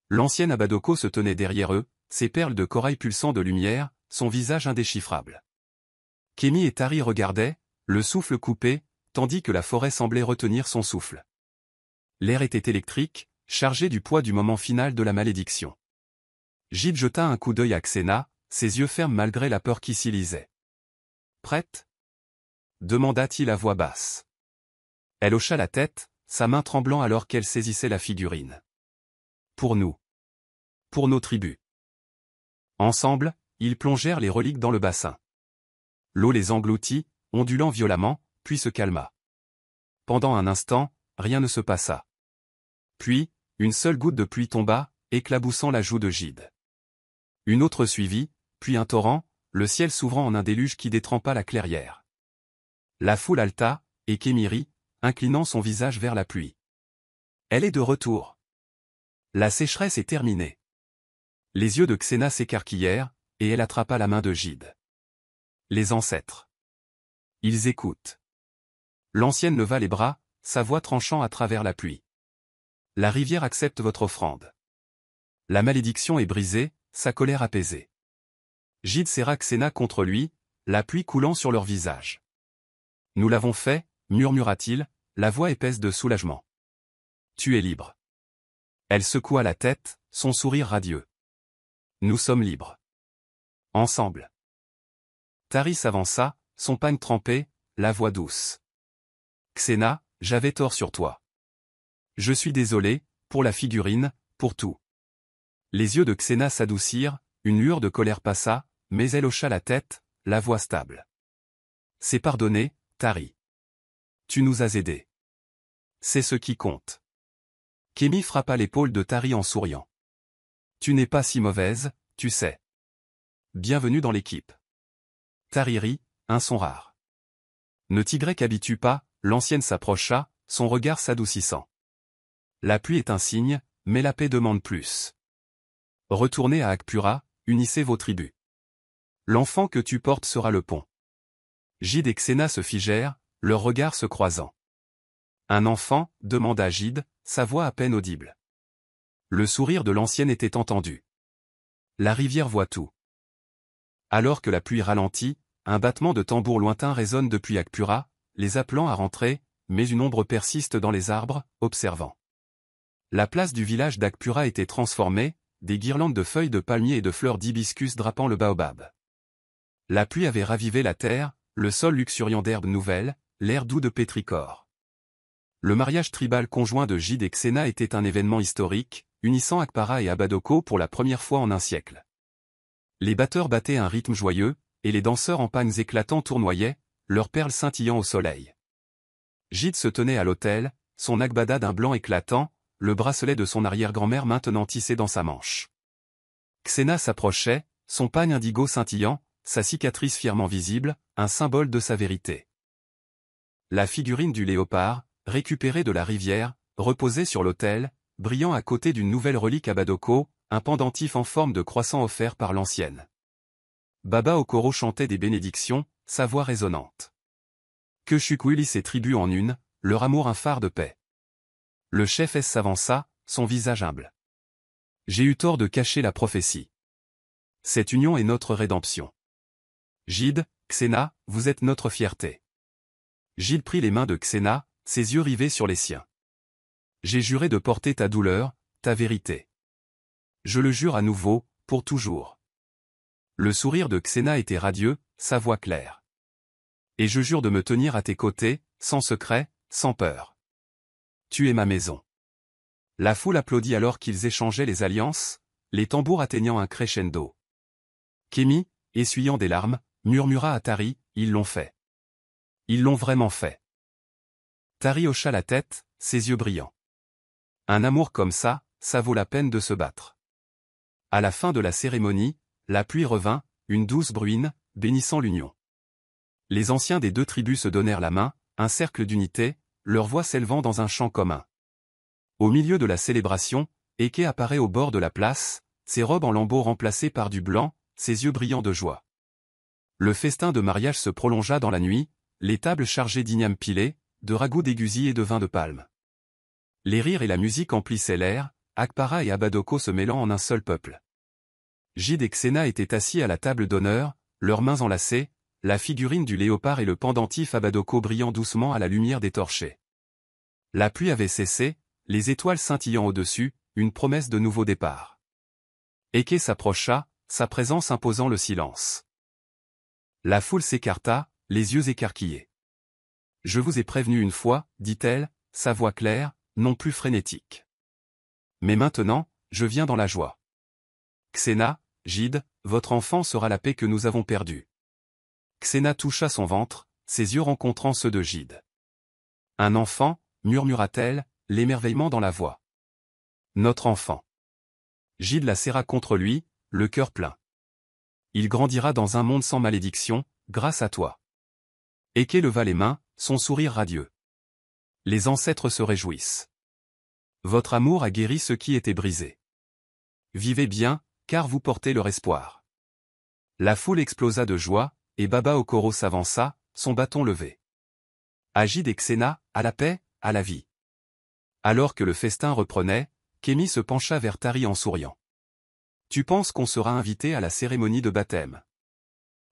L'ancienne Abadoko se tenait derrière eux, ses perles de corail pulsant de lumière, son visage indéchiffrable. Kémi et Tari regardaient, le souffle coupé, tandis que la forêt semblait retenir son souffle. L'air était électrique, chargé du poids du moment final de la malédiction. Gide jeta un coup d'œil à Xena, ses yeux fermes malgré la peur qui s'y lisait. « Prête » demanda-t-il à voix basse. Elle hocha la tête, sa main tremblant alors qu'elle saisissait la figurine. « Pour nous. Pour nos tribus. » Ensemble, ils plongèrent les reliques dans le bassin. L'eau les engloutit, ondulant violemment, puis se calma. Pendant un instant, rien ne se passa. Puis, une seule goutte de pluie tomba, éclaboussant la joue de Gide. Une autre suivit, puis un torrent, le ciel s'ouvrant en un déluge qui détrempa la clairière. La foule haleta, et Kémi rit, inclinant son visage vers la pluie. Elle est de retour. La sécheresse est terminée. Les yeux de Xena s'écarquillèrent, et elle attrapa la main de Gide. Les ancêtres. Ils écoutent. L'ancienne leva les bras, sa voix tranchant à travers la pluie. La rivière accepte votre offrande. La malédiction est brisée, sa colère apaisée. Gide serra Xena contre lui, la pluie coulant sur leur visage. Nous l'avons fait, murmura-t-il, la voix épaisse de soulagement. Tu es libre. Elle secoua la tête, son sourire radieux. Nous sommes libres. Ensemble. Tari s'avança, son pagne trempé, la voix douce. Xena, j'avais tort sur toi. Je suis désolé, pour la figurine, pour tout. Les yeux de Xena s'adoucirent, une lueur de colère passa, mais elle hocha la tête, la voix stable. C'est pardonné, Tari. Tu nous as aidés. C'est ce qui compte. Kémi frappa l'épaule de Tari en souriant. Tu n'es pas si mauvaise, tu sais. Bienvenue dans l'équipe. Tari rit, un son rare. Ne t'habitue pas, l'ancienne s'approcha, son regard s'adoucissant. La pluie est un signe, mais la paix demande plus. Retournez à Akpura, unissez vos tribus. L'enfant que tu portes sera le pont. Gide et Xena se figèrent, leurs regards se croisant. Un enfant, demanda Gide, sa voix à peine audible. Le sourire de l'ancienne était entendu. La rivière voit tout. Alors que la pluie ralentit, un battement de tambour lointain résonne depuis Akpura, les appelant à rentrer, mais une ombre persiste dans les arbres, observant. La place du village d'Akpura était transformée, des guirlandes de feuilles de palmier et de fleurs d'hibiscus drapant le baobab. La pluie avait ravivé la terre, le sol luxuriant d'herbes nouvelles, l'air doux de pétrichor. Le mariage tribal conjoint de Gide et Xena était un événement historique, unissant Akpara et Abadoko pour la première fois en un siècle. Les batteurs battaient un rythme joyeux, et les danseurs en pagnes éclatants tournoyaient, leurs perles scintillant au soleil. Gide se tenait à l'autel, son agbada d'un blanc éclatant, le bracelet de son arrière-grand-mère maintenant tissé dans sa manche. Xena s'approchait, son pagne indigo scintillant, sa cicatrice fièrement visible, un symbole de sa vérité. la figurine du léopard, récupérée de la rivière, reposait sur l'autel, brillant à côté d'une nouvelle relique à Badoko, un pendentif en forme de croissant offert par l'ancienne. Baba Okoro chantait des bénédictions, sa voix résonnante. Que Chukwuli ses tribus en une, leur amour un phare de paix. Le chef S s'avança, son visage humble. J'ai eu tort de cacher la prophétie. Cette union est notre rédemption. Gide, Xena, vous êtes notre fierté. Gide prit les mains de Xena, ses yeux rivés sur les siens. J'ai juré de porter ta douleur, ta vérité. Je le jure à nouveau, pour toujours. Le sourire de Xena était radieux, sa voix claire. Et je jure de me tenir à tes côtés, sans secret, sans peur. Tu es ma maison. La foule applaudit alors qu'ils échangeaient les alliances, les tambours atteignant un crescendo. Kémi, essuyant des larmes, murmura à Tari, ils l'ont fait. Ils l'ont vraiment fait. Tari hocha la tête, ses yeux brillants. Un amour comme ça vaut la peine de se battre. À la fin de la cérémonie, la pluie revint, une douce bruine, bénissant l'union. Les anciens des deux tribus se donnèrent la main, un cercle d'unité, leurs voix s'élevant dans un chant commun. Au milieu de la célébration, Eke apparaît au bord de la place, ses robes en lambeaux remplacées par du blanc, ses yeux brillants de joie. Le festin de mariage se prolongea dans la nuit, les tables chargées d'igname pilés, de ragoûts d'aiguilles et de vin de palme. Les rires et la musique emplissaient l'air, Akpara et Abadoko se mêlant en un seul peuple. Gide et Xena étaient assis à la table d'honneur, leurs mains enlacées, la figurine du léopard et le pendentif Abadoko brillant doucement à la lumière des torchets. La pluie avait cessé, les étoiles scintillant au-dessus, une promesse de nouveau départ. Eke s'approcha, sa présence imposant le silence. La foule s'écarta, les yeux écarquillés. Je vous ai prévenu une fois, dit-elle, sa voix claire, non plus frénétique. Mais maintenant, je viens dans la joie. Xena, Gide, votre enfant sera la paix que nous avons perdue. Xena toucha son ventre, ses yeux rencontrant ceux de Gide. Un enfant, murmura-t-elle, l'émerveillement dans la voix. Notre enfant. Gide la serra contre lui, le cœur plein. Il grandira dans un monde sans malédiction, grâce à toi. Eke leva les mains, son sourire radieux. Les ancêtres se réjouissent. Votre amour a guéri ce qui était brisé. Vivez bien, car vous portez leur espoir. La foule explosa de joie, et Baba Okoro s'avança, son bâton levé. À Gide et Xena, à la paix, à la vie. Alors que le festin reprenait, Kémi se pencha vers Tari en souriant. Tu penses qu'on sera invité à la cérémonie de baptême?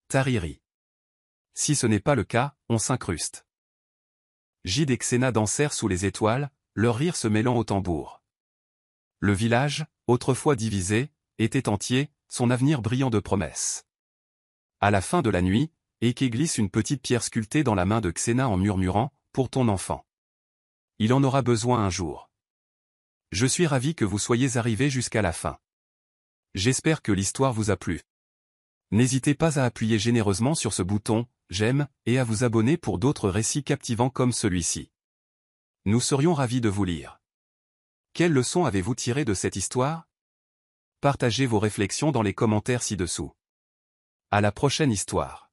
Tari rit. Si ce n'est pas le cas, on s'incruste. Gide et Xena dansèrent sous les étoiles, leur rire se mêlant au tambour. Le village, autrefois divisé, était entier, son avenir brillant de promesses. À la fin de la nuit, Eke glisse une petite pierre sculptée dans la main de Xena en murmurant, pour ton enfant. Il en aura besoin un jour. Je suis ravi que vous soyez arrivés jusqu'à la fin. J'espère que l'histoire vous a plu. N'hésitez pas à appuyer généreusement sur ce bouton « J'aime » et à vous abonner pour d'autres récits captivants comme celui-ci. Nous serions ravis de vous lire. Quelles leçons avez-vous tirées de cette histoire? Partagez vos réflexions dans les commentaires ci-dessous. À la prochaine histoire.